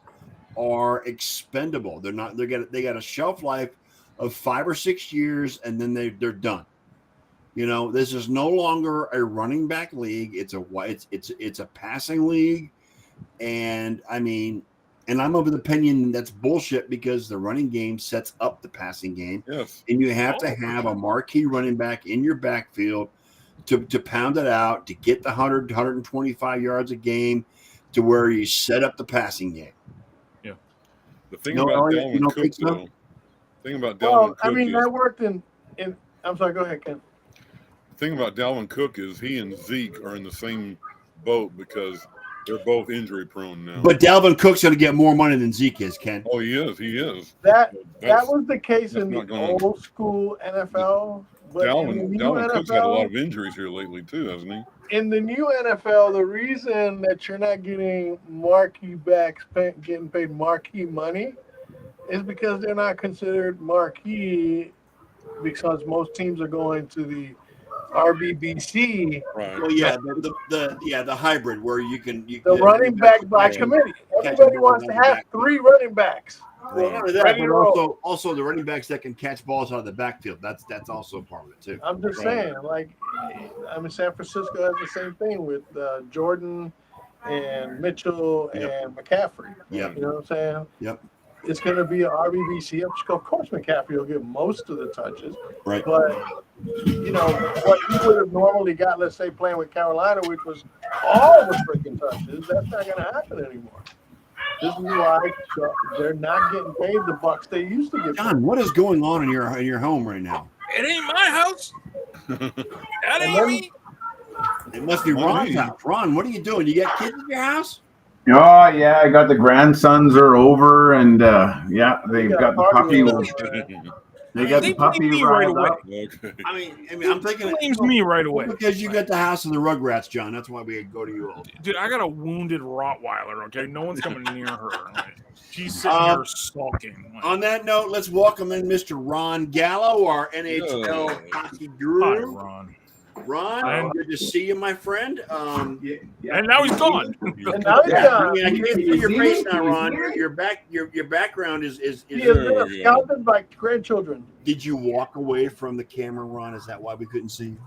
are expendable. They're not. They got a shelf life of 5 or 6 years, and then they're done. This is no longer a running back league. It's a passing league, and I'm of the opinion that's bullshit because the running game sets up the passing game. Yes. And you have to have a marquee running back in your backfield to pound it out, to get the 100, 125 yards a game to where you set up the passing game. Yeah. The thing about Dalvin Cook, though. That worked in I'm sorry, go ahead, Ken. The thing about Dalvin Cook is he and Zeke are in the same boat because they're both injury prone now. But Dalvin Cook's going to get more money than Zeke is, Ken. Oh, he is. That was the case in the old school NFL. But Dalvin Cook's had a lot of injuries here lately too, hasn't he? In the new NFL, the reason that you're not getting marquee backs getting paid marquee money is because they're not considered marquee because most teams are going to the RBBC. Right. Well, yeah, the hybrid where you can the running back by committee. Everybody wants to have 3 running backs. Well, not only that, but also the running backs that can catch balls out of the backfield. That's also part of it too. I'm just saying, San Francisco has the same thing with Jordan and Mitchell and McCaffrey. Yep. You know what I'm saying? Yep. It's going to be an RBBC. Of course, McCaffrey will get most of the touches. Right. But, what he would have normally got, let's say, playing with Carolina, which was all the freaking touches, that's not going to happen anymore. This is why they're not getting paid the bucks they used to get. John, what is going on in your home right now? It ain't my house. That ain't me. It must be Ron's house. Ron, what are you doing? You got kids in your house? Oh, yeah, I got the grandsons are over, and they've got the puppy. They got the puppy right away. Okay. I'm thinking it blames me right away because you got the house of the Rugrats, John. That's why we go to you all. Dude, I got a wounded Rottweiler. Okay, no one's coming near her. Right? She's sitting here sulking. On that note, let's welcome in Mr. Ron Gallo, our NHL hockey guru. Hi, Ron. Ron, good to see you, my friend. And now he's gone. And now he's gone. I can see your face now, Ron. Your background is. He has been scouted by grandchildren. Did you walk away from the camera, Ron? Is that why we couldn't see you?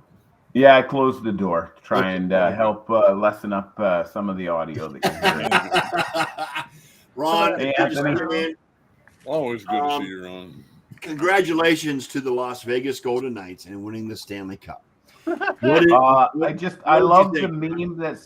Yeah, I closed the door to try and help lessen up some of the audio that you're hearing. Ron, hey, good to see you, man. Always good to see you, Ron. Congratulations to the Las Vegas Golden Knights and winning the Stanley Cup. I love the meme that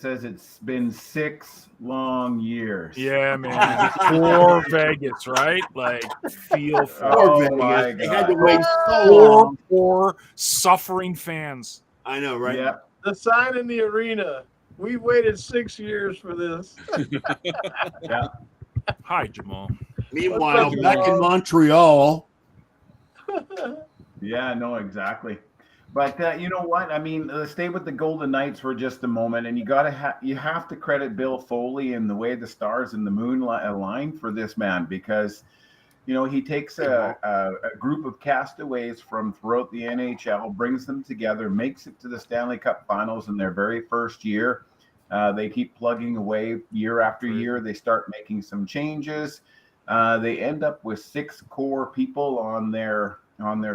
says it's been 6 long years. Yeah, man. For Vegas, right? Like, feel for Vegas. They had to wait so long. Poor suffering fans. I know, right? Yeah. The sign in the arena. We waited 6 years for this. Yeah. Hi, Jamal. Meanwhile, back in Montreal. Yeah, no, exactly. But you know what? I mean, let's stay with the Golden Knights for just a moment, and you have to credit Bill Foley and the way the stars and the moon align for this man, because he takes a group of castaways from throughout the NHL, brings them together, makes it to the Stanley Cup Finals in their very first year. They keep plugging away year after year. They start making some changes. They end up with 6 core people on their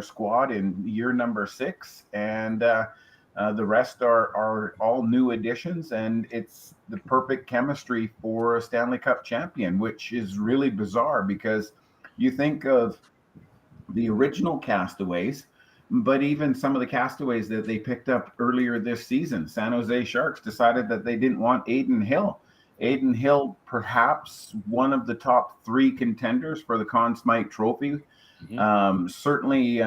squad in year number 6, and the rest are all new additions, and it's the perfect chemistry for a Stanley Cup champion, which is really bizarre because you think of the original castaways, but even some of the castaways that they picked up earlier this season. San Jose Sharks decided that they didn't want Adin Hill. Adin Hill, perhaps one of the top 3 contenders for the Conn Smythe Trophy. Mm-hmm. Certainly,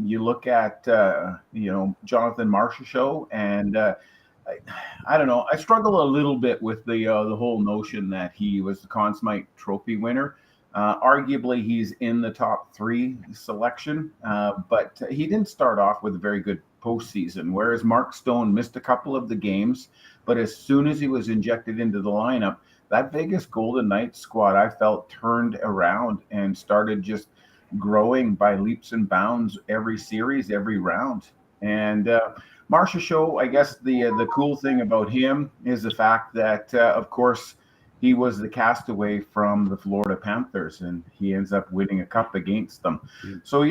you look at Jonathan Marchessault, and I don't know. I struggle a little bit with the whole notion that he was the Conn Smythe Trophy winner. Arguably, he's in the top 3 selection, but he didn't start off with a very good postseason, whereas Mark Stone missed a couple of the games. But as soon as he was injected into the lineup, that Vegas Golden Knights squad, I felt, turned around and started just growing by leaps and bounds every series, every round. And Marchessault, I guess the cool thing about him is the fact that, of course, he was the castaway from the Florida Panthers, and he ends up winning a cup against them. So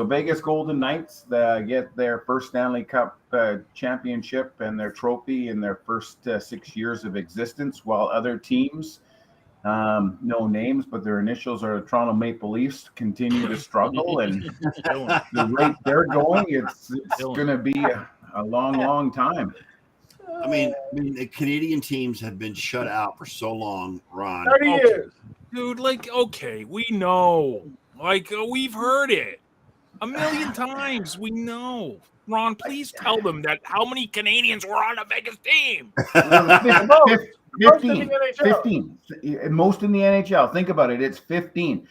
Vegas Golden Knights get their first Stanley Cup championship and their trophy in their first 6 years of existence, while other teams, no names, but their initials are Toronto Maple Leafs, continue to struggle. And the rate they're going, it's going to be a long time. I mean, the Canadian teams have been shut out for so long, Ron. 30 years. Dude, okay, we know. We've heard it a million times. We know. Ron, please tell them that how many Canadians were on a Vegas team. 15. Most in the NHL. Think about it. It's 15.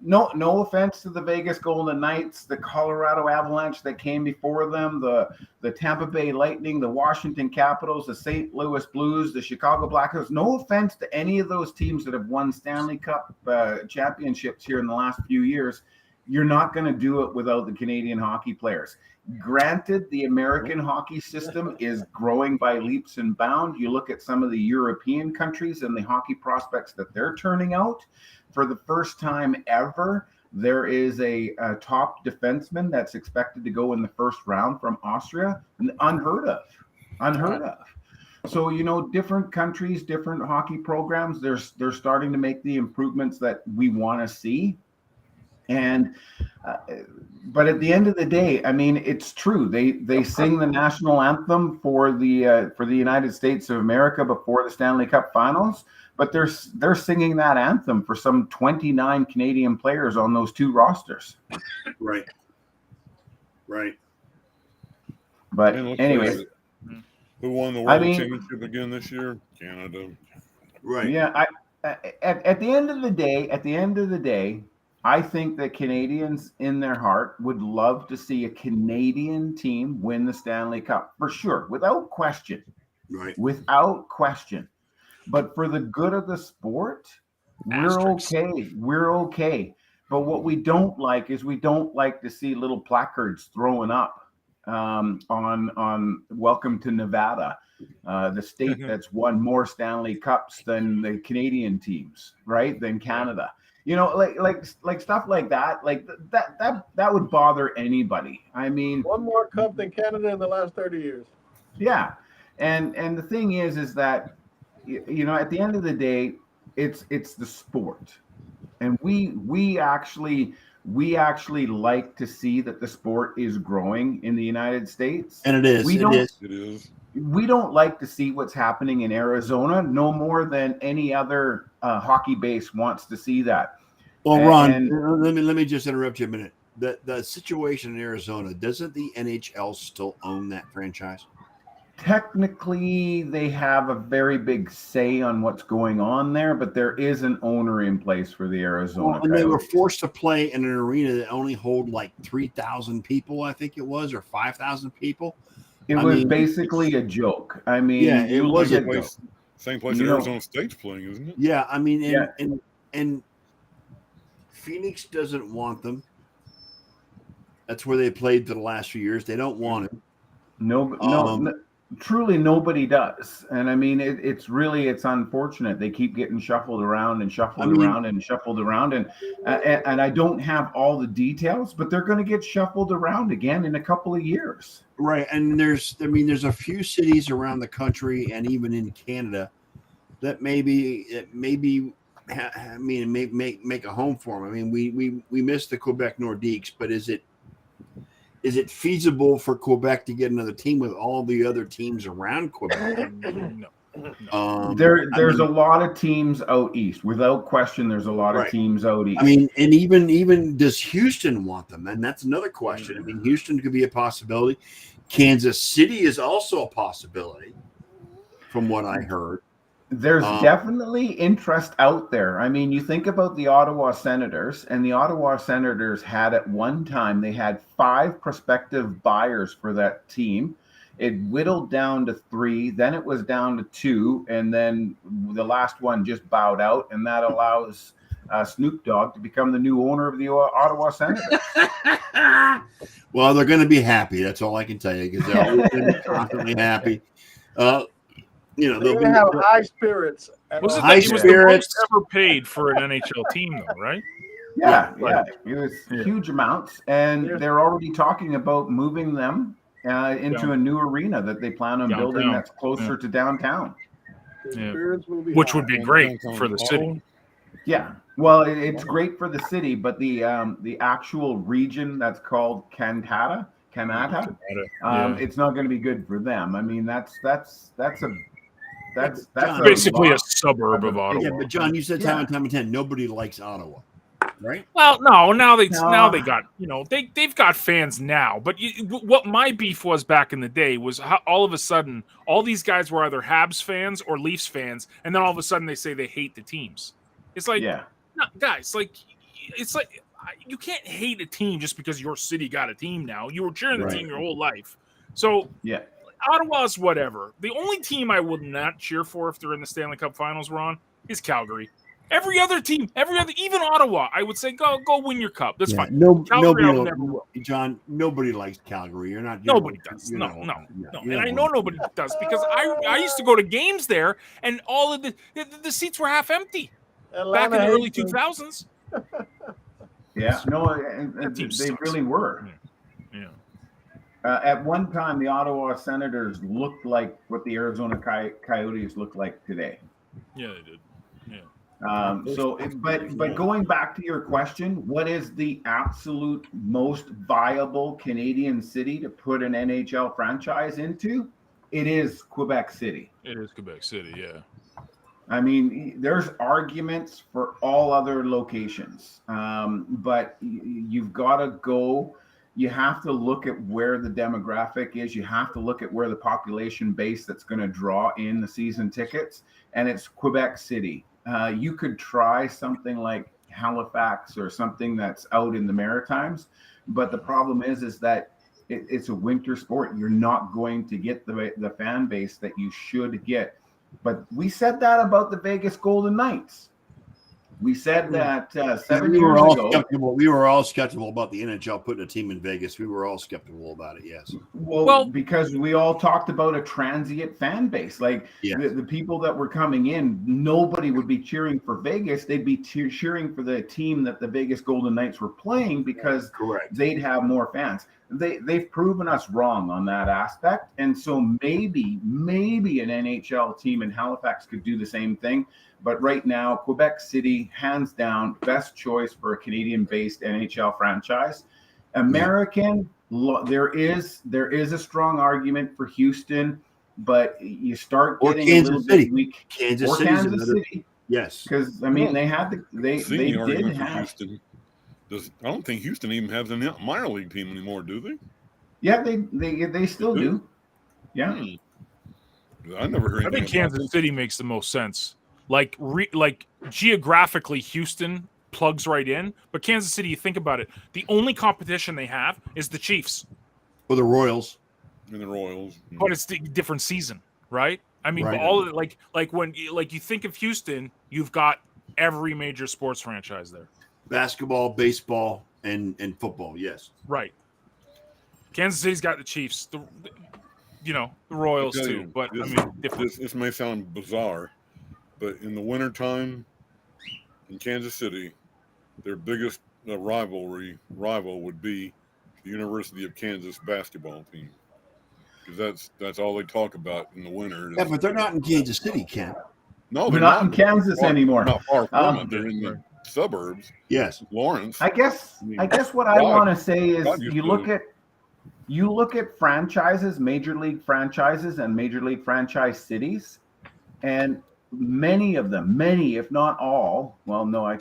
No offense to the Vegas Golden Knights, the Colorado Avalanche that came before them, the Tampa Bay Lightning, the Washington Capitals, the St. Louis Blues, the Chicago Blackhawks. No offense to any of those teams that have won Stanley Cup championships here in the last few years. You're not going to do it without the Canadian hockey players. Granted, the American hockey system is growing by leaps and bounds. You look at some of the European countries and the hockey prospects that they're turning out. For the first time ever, there is a top defenseman that's expected to go in the first round from Austria. Unheard of. So, different countries, different hockey programs, they're starting to make the improvements that we want to see. And but at the end of the day, I mean, it's true. They sing the national anthem for the United States of America before the Stanley Cup Finals, but they're singing that anthem for some 29 Canadian players on those 2 rosters. Right. But anyways, who won the World Championship again this year? Canada. Right. Yeah. At the end of the day, I think that Canadians in their heart would love to see a Canadian team win the Stanley Cup, for sure, without question. Right. Without question. But for the good of the sport, we're okay. But what we don't like is we don't like to see little placards thrown up on Welcome to Nevada, the state that's won more Stanley Cups than the Canadian teams, right? Than Canada. Like stuff like that, that would bother anybody. I mean, one more cup than Canada in the last 30 years. Yeah. And the thing is that, at the end of the day, it's the sport. And we actually we actually like to see that the sport is growing in the United States. And it is. It is. We don't like to see what's happening in Arizona no more than any other hockey base wants to see that. Well, Ron, let me just interrupt you a minute. The situation in Arizona, doesn't the NHL still own that franchise? Technically, they have a very big say on what's going on there, but there is an owner in place for the Arizona. And they were forced to play in an arena that only hold like 3,000 people, I think it was, or 5,000 people. It was basically a joke. I mean, yeah, it was a joke. Same place that Arizona State's playing, isn't it? Yeah, I mean, and Phoenix doesn't want them. That's where they played for the last few years. They don't want him. No, truly nobody does. And I mean, it's unfortunate. They keep getting shuffled around and shuffled around. And I don't have all the details, but they're going to get shuffled around again in a couple of years. Right. And there's a few cities around the country and even in Canada that maybe make a home for them. I mean, we missed the Quebec Nordiques, but is it feasible for Quebec to get another team with all the other teams around Quebec? No. There's a lot of teams out east. Without question, there's a lot of teams out east. I mean, and even does Houston want them? And that's another question. I mean, Houston could be a possibility. Kansas City is also a possibility, from what I heard. There's definitely interest out there. I mean, you think about the Ottawa Senators, and the Ottawa Senators had at one time, they had 5 prospective buyers for that team. It whittled down to 3, then it was down to 2, and then the last one just bowed out, and that allows Snoop Dogg to become the new owner of the Ottawa Senators. Well, they're going to be happy. That's all I can tell you, because they're always going to be constantly happy. They'll have high spirits. Was it high that he was spirits. the most ever paid for an NHL team, though, right? Yeah. It was huge amounts, and they're already talking about moving them into a new arena that they plan on building that's closer to downtown. Which would be great for the city. Yeah. Well, it's great for the city, but the actual region that's called Canada, it's not going to be good for them. I mean, that's basically a suburb of Ottawa. Yeah, but John, you said time and time again, nobody likes Ottawa, right? Well, no, now they got they've got fans now. But what my beef was back in the day was how all of a sudden all these guys were either Habs fans or Leafs fans, and then all of a sudden they say they hate the teams. It's like, no, guys, it's like you can't hate a team just because your city got a team now. You were cheering the team your whole life. So Ottawa's whatever. The only team I would not cheer for if they're in the Stanley Cup Finals, Ron, is Calgary. Every other team, even Ottawa, I would say go win your cup. That's fine. John, nobody likes Calgary. Nobody does. No. And I know nobody does because I used to go to games there, and all of the seats were half empty back in the early 2000s. Yeah, no, they really were. Yeah. At one time, the Ottawa Senators looked like what the Arizona Coyotes look like today. Yeah, they did. Yeah. But going back to your question, what is the absolute most viable Canadian city to put an NHL franchise into? It is Quebec City. It is Quebec City, yeah. I mean, there's arguments for all other locations, but you've got to go. You have to look at where the demographic is. You have to look at where the population base that's going to draw in the season tickets, and it's Quebec City. You could try something like Halifax or something that's out in the Maritimes, but the problem is that it's a winter sport. You're not going to get the fan base that you should get. But we said that about the Vegas Golden Knights. We said that 7 years ago. We were all skeptical about the NHL putting a team in Vegas. We were all skeptical about it, yes. Well, because we all talked about a transient fan base. Like the people that were coming in, nobody would be cheering for Vegas. They'd be cheering for the team that the Vegas Golden Knights were playing because they'd have more fans. they've proven us wrong on that aspect. And so maybe an NHL team in Halifax could do the same thing. But right now, Quebec City, hands down, best choice for a Canadian-based NHL franchise. American, there is a strong argument for Houston, but you start getting a little bit weak. Kansas City. Yes, because I mean they did have Houston. I don't think Houston even has a minor league team anymore, do they? Yeah, they still do. Yeah, I never heard. I think Kansas City makes the most sense. Like geographically, Houston plugs right in, but Kansas City, you think about it, the only competition they have is the Chiefs or the Royals. And the Royals, but it's a different season, right? I mean, right. all of it, like when you think of Houston, you've got every major sports franchise there. Basketball, baseball, and football. Yes, right. Kansas City's got the Chiefs, the Royals too. But I mean, this may sound bizarre, but in the wintertime in Kansas City, their biggest rival would be the University of Kansas basketball team, because that's all they talk about in the winter. Yeah, but they're not in Kansas City, Ken. No, they're not in Kansas anymore. Not far from it. They're in the suburbs. Yes, Lawrence. I guess what I want to say is you look at franchises, major league franchises, and major league franchise cities, and many if not all. Well, no,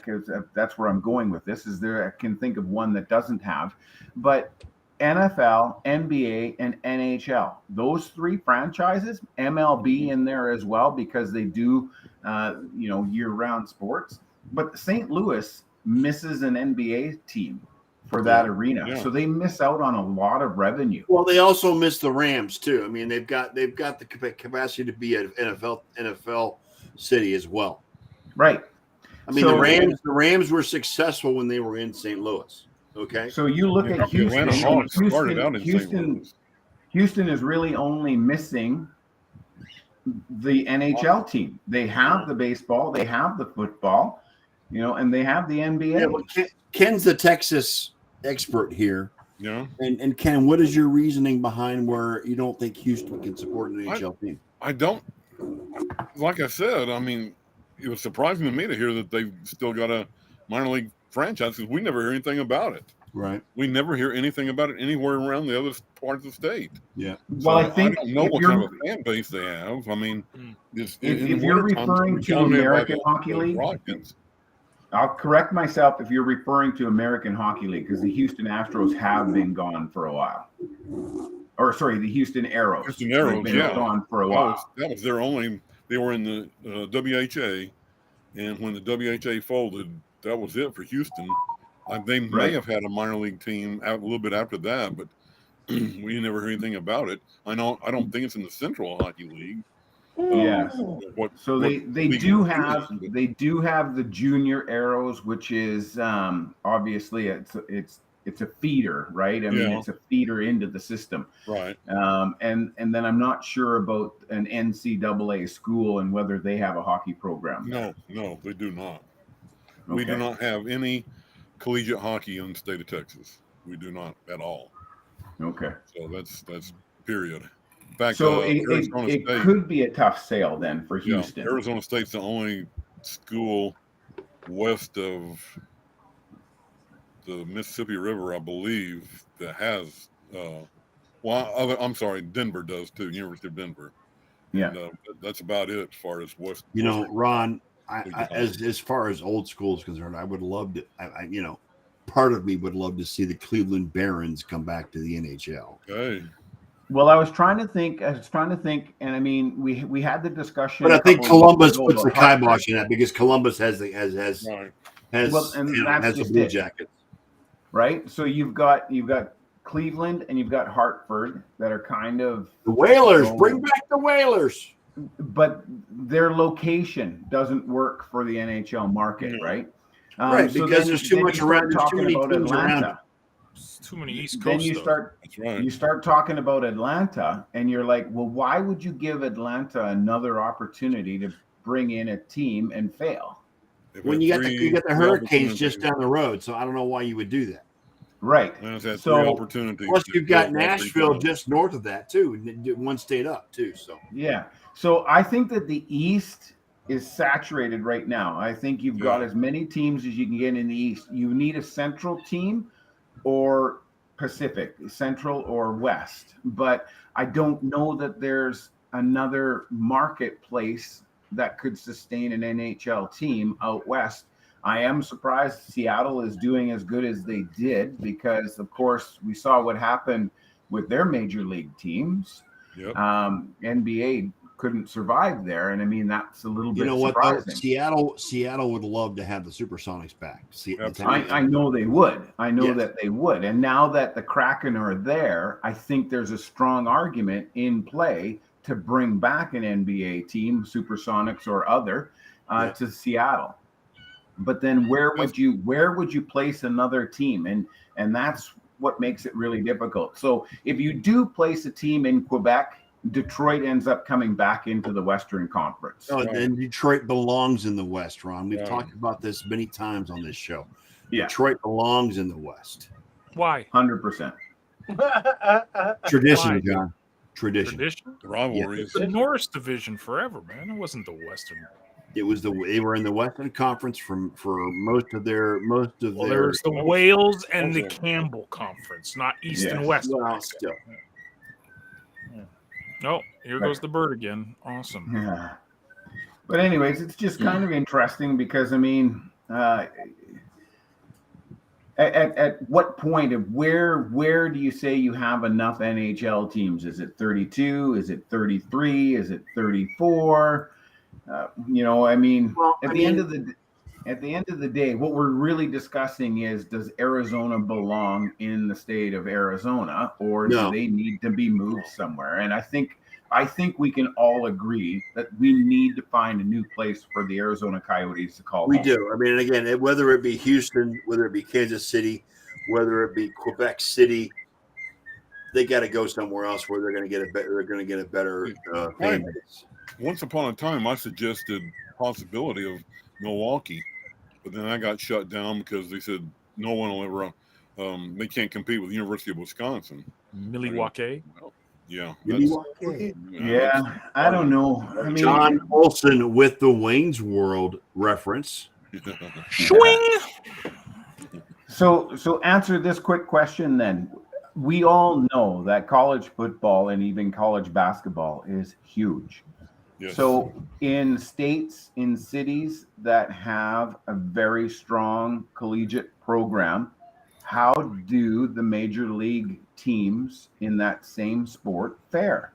that's where I'm going with this. I can think of one that doesn't have, but NFL, NBA, and NHL. Those three franchises, MLB in there as well because they do, year-round sports. But St. Louis misses an NBA team for that arena, so they miss out on a lot of revenue. Well, they also miss the Rams too. I mean, they've got the capacity to be an NFL city as well. Right. I mean, the Rams were successful when they were in St. Louis. Okay. So you look at Houston. Houston is really only missing the NHL team. They have the baseball, they have the football, and they have the NBA. Yeah, well, Ken's the Texas expert here. Yeah. And Ken, what is your reasoning behind where you don't think Houston can support an NHL team? I don't. Like I said, I mean, it was surprising to me to hear that they've still got a minor league franchise because we never hear anything about it. Right. We never hear anything about it anywhere around the other parts of the state. Yeah. Well, I think I don't know what kind of a fan base they have. I mean, if you're referring to American Hockey League, I'll correct myself if you're referring to American Hockey League because the Houston Astros have been gone for a while. Or sorry, the Houston Aeros. Houston Aeros, have been gone for a while. That was their only. They were in the WHA, and when the WHA folded, that was it for Houston. They may have had a minor league team a little bit after that, but we never heard anything about it. I don't think it's in the Central Hockey League. Yes. So they do have the Junior Aeros, which is obviously it's a feeder, right? I mean, it's a feeder into the system, right? And then I'm not sure about an NCAA school and whether they have a hockey program. No, they do not. Okay. We do not have any collegiate hockey in the state of Texas. We do not at all. Okay. So that's period. In fact, so it could be a tough sale then for Houston. Arizona State's the only school west of the Mississippi River, I believe, that has. I'm sorry, Denver does too. University of Denver. Yeah, and, that's about it as far as west. Ron, as far as old school is concerned, I would love to. Part of me would love to see the Cleveland Barons come back to the NHL. Okay. Well, I was trying to think, and I mean, we had the discussion. But I think Columbus puts the kibosh in that because Columbus has the Blue Jackets. Right. So you've got Cleveland and you've got Hartford that are kind of the Whalers. Bring back the Whalers. But their location doesn't work for the NHL market, right? Right, because there's too much around. There's too many teams around. Too many East Coast. Then you start talking about Atlanta, and you're like, well, why would you give Atlanta another opportunity to bring in a team and fail? When you got the Hurricanes just down the road, so I don't know why you would do that. Right. And it's had So- three opportunities. Plus, to you've got build all three Nashville times. just north of that too, one state up too. So Yeah. So I think that the East is saturated right now. I think you've got Yeah. as many teams as you can get in the East. You need a Central team or Pacific, Central or West. But I don't know that there's another marketplace that could sustain an NHL team out West. I am surprised Seattle is doing as good as they did because, of course, we saw what happened with their major league teams. Yep. NBA couldn't survive there, and I mean that's a little you bit know what? Though? surprising. Seattle would love to have the Supersonics back. Absolutely. I know they would. I know Yes. that they would. And now that the Kraken are there, I think there's a strong argument in play to bring back an NBA team, Supersonics or other, Yeah. to Seattle. But then where would you place another team? And that's what makes it really difficult. So if you do place a team in Quebec, Detroit ends up coming back into the Western Conference. Oh, and Detroit belongs in the West, Ron. We've Yeah. talked about this many times on this show. Yeah. Detroit belongs in the West. Why? 100%. Tradition, Why? John. Tradition. Tradition? The rivalry is The Norris division forever, man. It wasn't the Western. It was they were in the Western Conference for most of their Well, there was the Wales and the Campbell Conference, not East and Yes. West. well, still. Oh, here goes the bird again. Awesome. Yeah. But anyways, it's just kind of interesting because I mean, at what point of where do you say you have enough NHL teams? Is it 32? Is it 33? Is it 34? I mean, at the end of the day, what we're really discussing is, does Arizona belong in the state of Arizona, or No. do they need to be moved somewhere? And I think we can all agree that we need to find a new place for the Arizona Coyotes to call We home. do. I mean, again, whether it be Houston, whether it be Kansas City, whether it be Quebec City, they got to go somewhere else where they're going to get a better. They're going to get a better fan base. once upon a time I suggested possibility of Milwaukee, but then I got shut down because they said no one will ever. They can't compete with the University of Wisconsin. Milwaukee. Yeah. Milwaukee. Yeah, I don't know. I mean, John Olson with the Wayne's World reference. Swing. So answer this quick question then. We all know that college football and even college basketball is huge. Yes. So in states, in cities that have a very strong collegiate program, how do the major league teams in that same sport fare?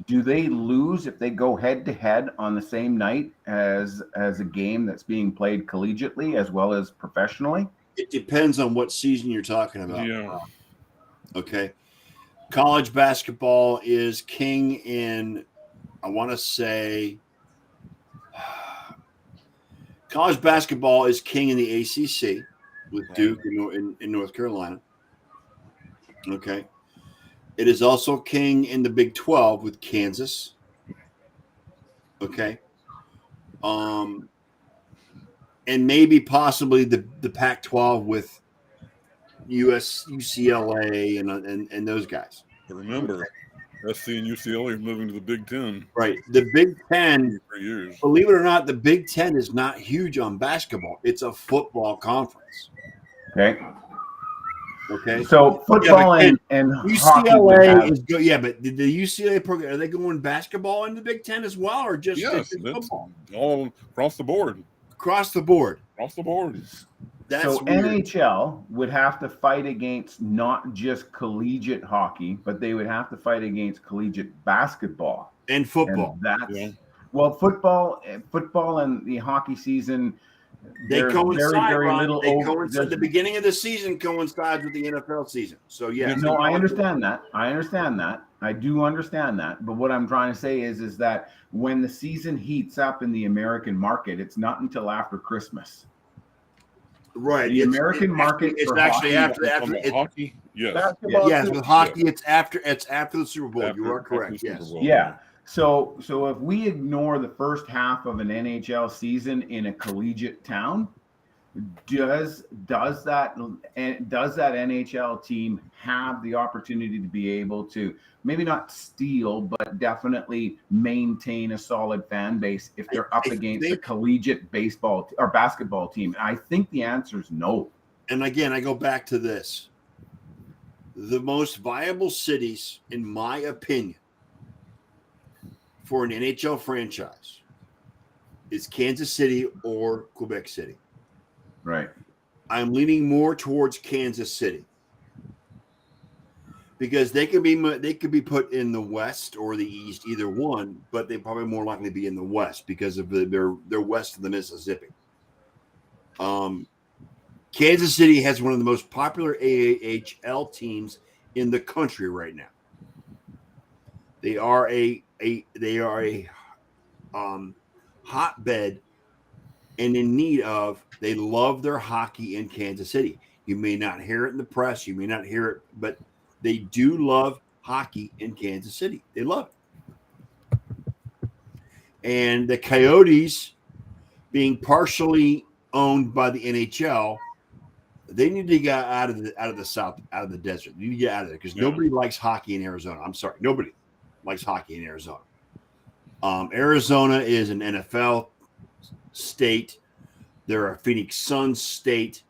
Do they lose if they go head to head on the same night as a game that's being played collegiately as well as professionally? It depends on what season you're talking about. Yeah. Okay. College basketball is king in, I want to say, college basketball is king in the ACC with Duke in North Carolina. Okay. It is also king in the Big 12 with Kansas. Okay. And maybe possibly the Pac-12 with UCLA and those guys. But remember, SC and UCLA are moving to the Big Ten Right. The Big Ten, for years. believe it or not, the Big Ten is not huge on basketball. It's a football conference. Okay. Okay. So football Yeah, and hockey would UCLA have- is good. Yeah, but the UCLA program, are they going basketball in the Big Ten as well, or just Yes, just that's football? all across the board. Across the board. Across the board. That's so weird. NHL would have to fight against not just collegiate hockey, but they would have to fight against collegiate basketball and football. And that's Yeah. well, football and the hockey season. They there's coincide. very, very Ron. little They over- coincide. there's- The beginning of the season coincides with the NFL season. So yeah. No, I understand that. I do understand that. But what I'm trying to say is that when the season heats up in the American market, it's not until after Christmas. Right. The American market It's for actually hockey- after It's hockey, yes. Basketball yes, too. with hockey, it's after the Super Bowl. After- You are after correct. the Super Yes. Bowl. Yeah. So if we ignore the first half of an NHL season in a collegiate town, does that NHL team have the opportunity to be able to maybe not steal, but definitely maintain a solid fan base if they're up against a collegiate baseball or basketball team? And I think the answer is no. And again, I go back to this. The most viable cities, in my opinion, for an NHL franchise is Kansas City or Quebec City. Right. I'm leaning more towards Kansas City because they could be put in the West or the East, either one, but they probably more likely to be in the West because of they're west of the Mississippi. Kansas City has one of the most popular AHL teams in the country right now. They are a hotbed and in need of. They love their hockey in Kansas City. You may not hear it in the press, you may not hear it, but they do love hockey in Kansas City. They love it. And the Coyotes, being partially owned by the NHL, they need to get out of the South, out of the desert. They need to get out of there because nobody likes hockey in Arizona. I'm sorry, nobody likes hockey in Arizona. Arizona is an NFL state. They're a Phoenix Suns state.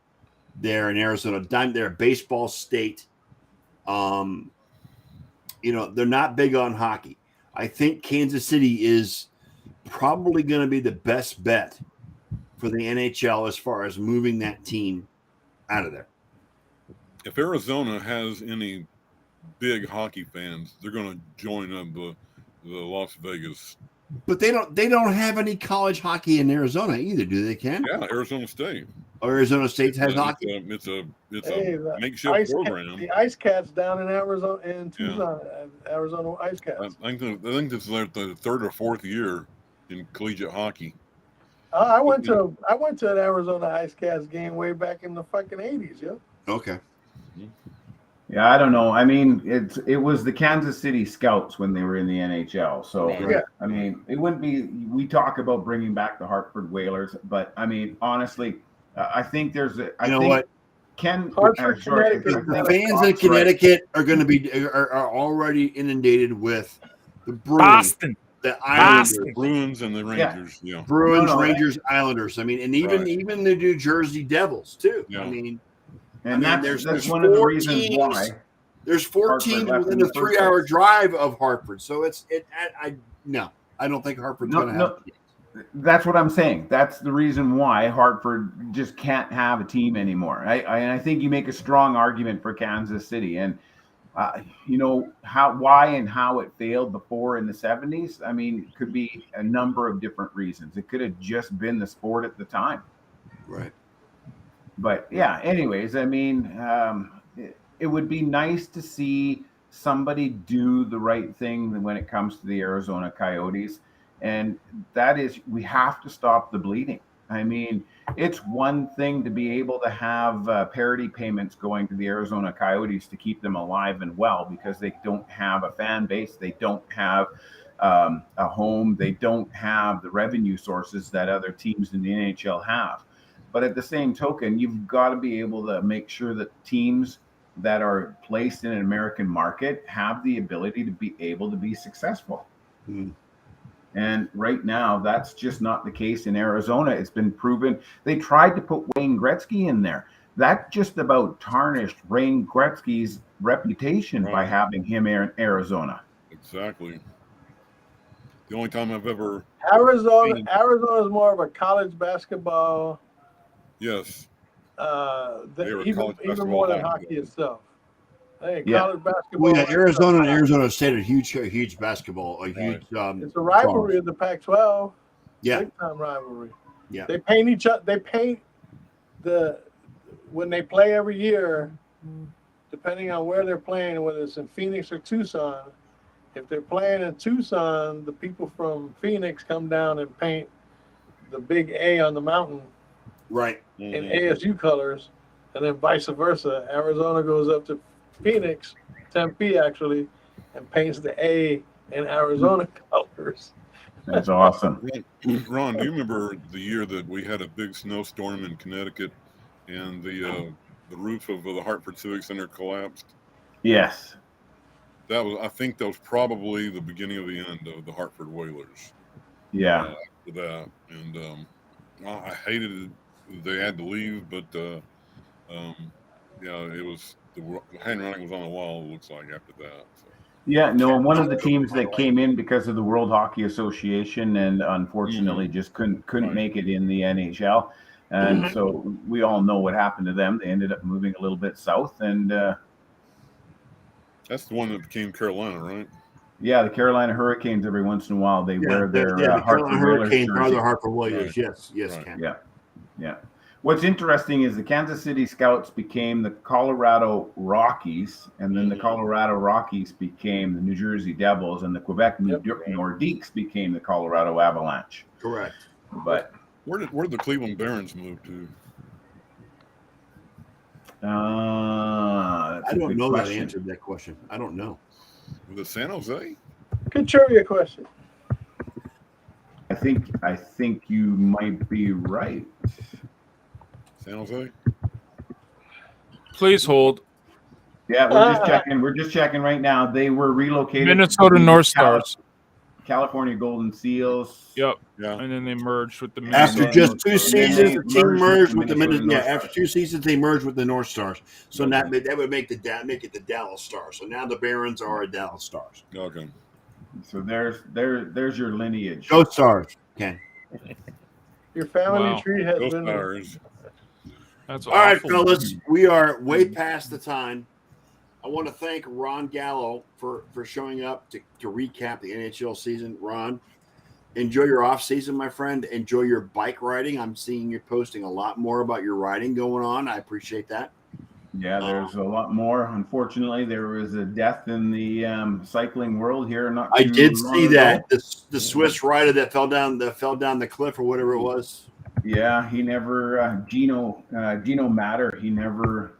They're an Arizona Diamond. They're a baseball state. They're not big on hockey. I think Kansas City is probably going to be the best bet for the NHL as far as moving that team out of there. If Arizona has any big hockey fans, they're going to join up the Las Vegas. But they don't have any college hockey in Arizona either, do they? Ken? Yeah, Arizona State. Or Arizona State has hockey. It's a makeshift program. The Ice Cats down in Arizona in Tucson, Arizona Ice Cats. I think this is the third or fourth year in collegiate hockey. I went to an Arizona Ice Cats game way back in the fucking 80s, yeah. Okay. Yeah, I don't know. I mean, it was the Kansas City Scouts when they were in the NHL. So, I mean, it wouldn't be. We talk about bringing back the Hartford Whalers, but I mean, honestly, I think there's a. I think what? Hartford, Connecticut. The fans in Connecticut are going to be are already inundated with the Bruins, the Islanders, Bruins, and the Rangers. Yeah. Bruins, Rangers, Islanders. I mean, and even the New Jersey Devils too. Yeah. I mean. There's one of the reasons teams, why. There's 4 teams within a 3-hour drive of Hartford, so I don't think Hartford's going to have. That's what I'm saying. That's the reason why Hartford just can't have a team anymore. I think you make a strong argument for Kansas City, and why and how it failed before in the 70s. I mean, it could be a number of different reasons. It could have just been the sport at the time, right? But yeah, anyways, I mean, it would be nice to see somebody do the right thing when it comes to the Arizona Coyotes. And that is, we have to stop the bleeding. I mean, it's one thing to be able to have parity payments going to the Arizona Coyotes to keep them alive and well, because they don't have a fan base. They don't have a home. They don't have the revenue sources that other teams in the NHL have. But at the same token, you've got to be able to make sure that teams that are placed in an American market have the ability to be able to be successful. Mm. And right now, that's just not the case in Arizona. It's been proven. They tried to put Wayne Gretzky in there. That just about tarnished Wayne Gretzky's reputation by having him in Arizona. Exactly. The only time I've ever Arizona is more of a college basketball. Yes. Even more than hockey itself. Hey, college basketball. Well, yeah, Arizona and Arizona State are huge basketball. Huge. It's a rivalry of the Pac-12. Yeah. Big time rivalry. Yeah. They paint each other. They paint when they play every year, depending on where they're playing, whether it's in Phoenix or Tucson. If they're playing in Tucson, the people from Phoenix come down and paint the big A on the mountain. Right. In ASU colors, and then vice versa. Arizona goes up to Phoenix, Tempe actually, and paints the A in Arizona colors. That's awesome. Ron, do you remember the year that we had a big snowstorm in Connecticut and the roof of the Hartford Civic Center collapsed? Yes. I think that was probably the beginning of the end of the Hartford Whalers. Yeah. After that, and I hated it. They had to leave, but yeah, it was the handwriting was on the wall. It looks like after that. So. Yeah, no, one of the teams that came in because of the World Hockey Association and unfortunately just couldn't Right. make it in the NHL. And so we all know what happened to them. They ended up moving a little bit south. And that's the one that became Carolina, right? yeah, the Carolina Hurricanes, every once in a while, they wear their the Hartford Carolina Whalers Hurricanes are jersey. the Hartford Whalers. Right. Yes, Right. Ken. Yeah. What's interesting is the Kansas City Scouts became the Colorado Rockies, and then the Colorado Rockies became the New Jersey Devils, and the Quebec Nordiques became the Colorado Avalanche. Correct. But where did the Cleveland Barons move to? I don't know that answer to that question. I don't know. Was it San Jose? Good trivia question. I think you might be right. San Jose? Please hold. Yeah, we're just checking. We're just checking right now. They were relocated. Minnesota North Stars. California Golden Seals. Yep. Yeah. And then they merged with the After Minnesota just North two Stars. seasons, the team merged with the Minnesota Minnesota. North Yeah, after 2 seasons, they merged with the North Stars. So Okay. that would make it the Dallas Stars. So now the Barons are a Dallas Stars. Okay. So there's your lineage. Go Stars, Ken. Your family Wow. tree has Go been. Stars. That's All right, awful. fellas, we are way past the time. I want to thank Ron Gallo for showing up to recap the NHL season. Ron, enjoy your off season, my friend. Enjoy your bike riding. I'm seeing you posting a lot more about your riding going on. I appreciate that. Yeah, there's a lot more. Unfortunately, there was a death in the cycling world here. I did see that ago. the Swiss rider that fell down the cliff or whatever it was. Yeah, he never Gino Matter. He never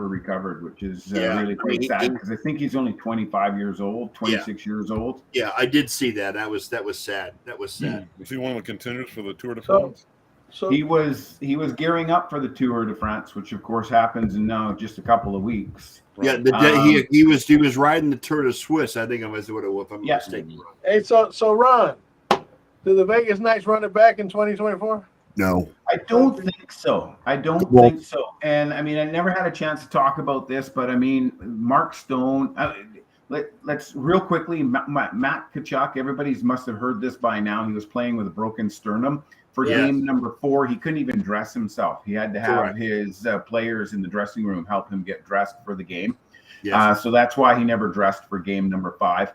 recovered, which is really quite sad because I think he's only 25 years old, 26 years old. Yeah, I did see that. That was sad. That was sad. Was he one of the contenders for the Tour de France? So He was gearing up for the Tour de France, which of course happens in now just a couple of weeks. Yeah, he was riding the Tour de Suisse. I think if I'm mistaken. hey, so Ron, do the Vegas Knights run it back in 2024? No, I don't think so. Think so. And I mean, I never had a chance to talk about this, but I mean, Mark Stone. Let's real quickly. Matt Tkachuk. Everybody must have heard this by now. He was playing with a broken sternum for game number 4. He couldn't even dress himself. He had to have his players in the dressing room help him get dressed for the game. Yes. So that's why he never dressed for game number 5.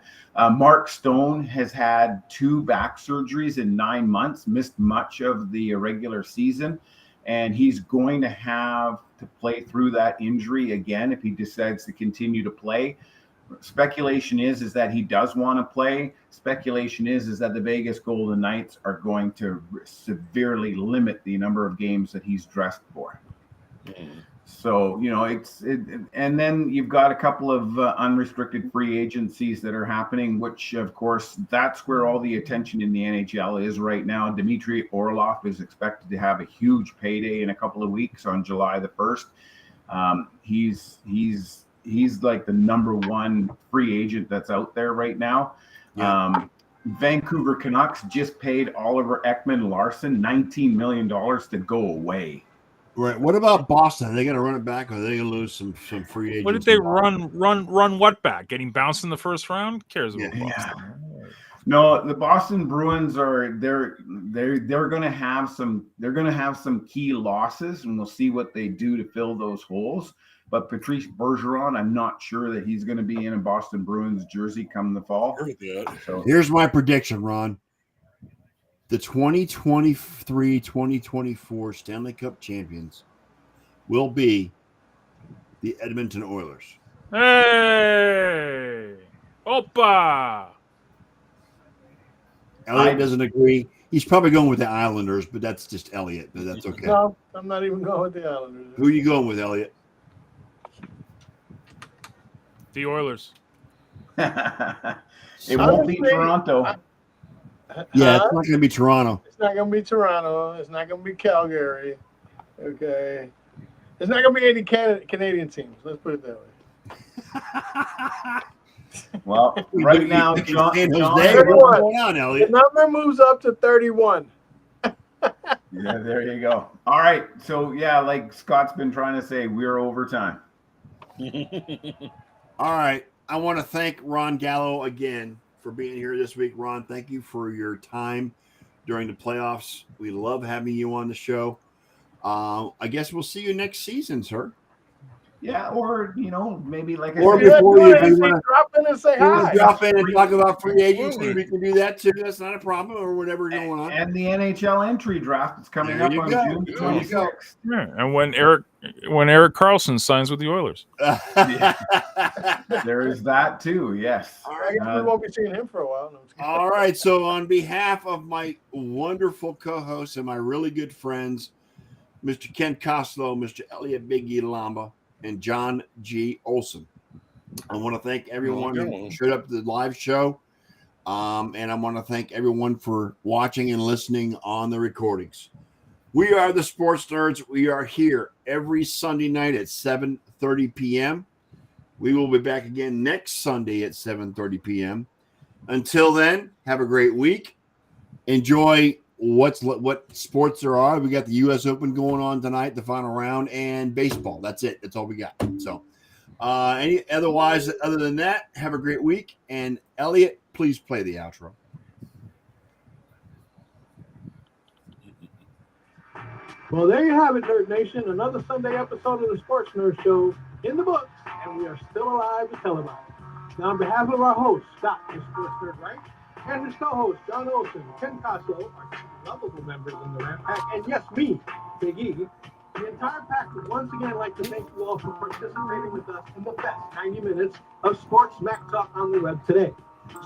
Mark Stone has had 2 back surgeries in 9 months, missed much of the regular season, and he's going to have to play through that injury again if he decides to continue to play. Speculation is that he does want to play. Speculation is that the Vegas Golden Knights are going to severely limit the number of games that he's dressed for. So, and then you've got a couple of unrestricted free agencies that are happening, which, of course, that's where all the attention in the NHL is right now. Dmitry Orlov is expected to have a huge payday in a couple of weeks on July the 1st. He's like the number 1 free agent that's out there right now. Yeah. Vancouver Canucks just paid Oliver Ekman-Larsson $19 million to go away. Right. What about Boston? Are they going to run it back, or are they going to lose some free agents? What did they run what back? Getting bounced in the first round? Who cares about Boston? No, the Boston Bruins they're going to have some key losses, and we'll see what they do to fill those holes. But Patrice Bergeron, I'm not sure that he's going to be in a Boston Bruins jersey come the fall. So here's my prediction, Ron. The 2023-2024 Stanley Cup champions will be the Edmonton Oilers. Hey! Opa! Elliot doesn't agree. He's probably going with the Islanders, but that's just Elliot. But that's okay. No, I'm not even going with the Islanders. Who are you going with, Elliot? The Oilers. It won't be Toronto. Yeah, it's not going to be Toronto. It's not going to be Toronto. It's not going to be Calgary. Okay. It's not going to be any Canadian teams. Let's put it that way. Well, right now, John, What's John, going on, Elliot? the number moves up to 31. Yeah, there you go. All right. So, yeah, like Scott's been trying to say, we're overtime. All right. I want to thank Ron Gallo again for being here this week. Ron, thank you for your time during the playoffs. We love having you on the show. I guess we'll see you next season, sir. Yeah, or, maybe like Or I said, before you drop in and say hi. drop in and talk about free agency, we can do that too. That's not a problem, or whatever going on. And the NHL entry draft is coming up on June 26th. Yeah, and when Eric Carlson signs with the Oilers. There is that too, yes. I guess we won't be seeing him for a while. No, All right, so on behalf of my wonderful co-hosts and my really good friends, Mr. Ken Costello, Mr. Elliot Big E Lamba, and John G. Olson, I want to thank everyone who showed up to the live show, and I want to thank everyone for watching and listening on the recordings. We are the Sports Nerds. We are here every Sunday night at 7:30 p.m. We will be back again next Sunday at 7:30 p.m. Until then, have a great week. Enjoy what sports there are. We got the U.S. Open going on tonight, the final round, and baseball. That's it. That's all we got. So, other than that, have a great week. And Elliot, please play the outro. Well, there you have it, Nerd Nation. Another Sunday episode of the Sports Nerd Show in the books, and we are still alive to tell about it. Now, on behalf of our host, Scott, the Sports Nerd, right? And his co-host, John Olson, Ken Costello, our two lovable members in the Ram Pack, and yes, me, Big E, the entire pack would once again like to thank you all for participating with us in the best 90 minutes of sports smack talk on the web today.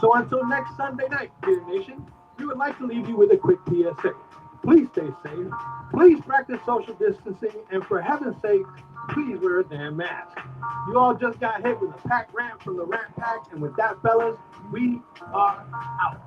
So until next Sunday night, dear nation, we would like to leave you with a quick PSA. Please stay safe, please practice social distancing, and for heaven's sake, please wear a damn mask. You all just got hit with a pack rant from the Ram Pack, and with that, fellas, we are out.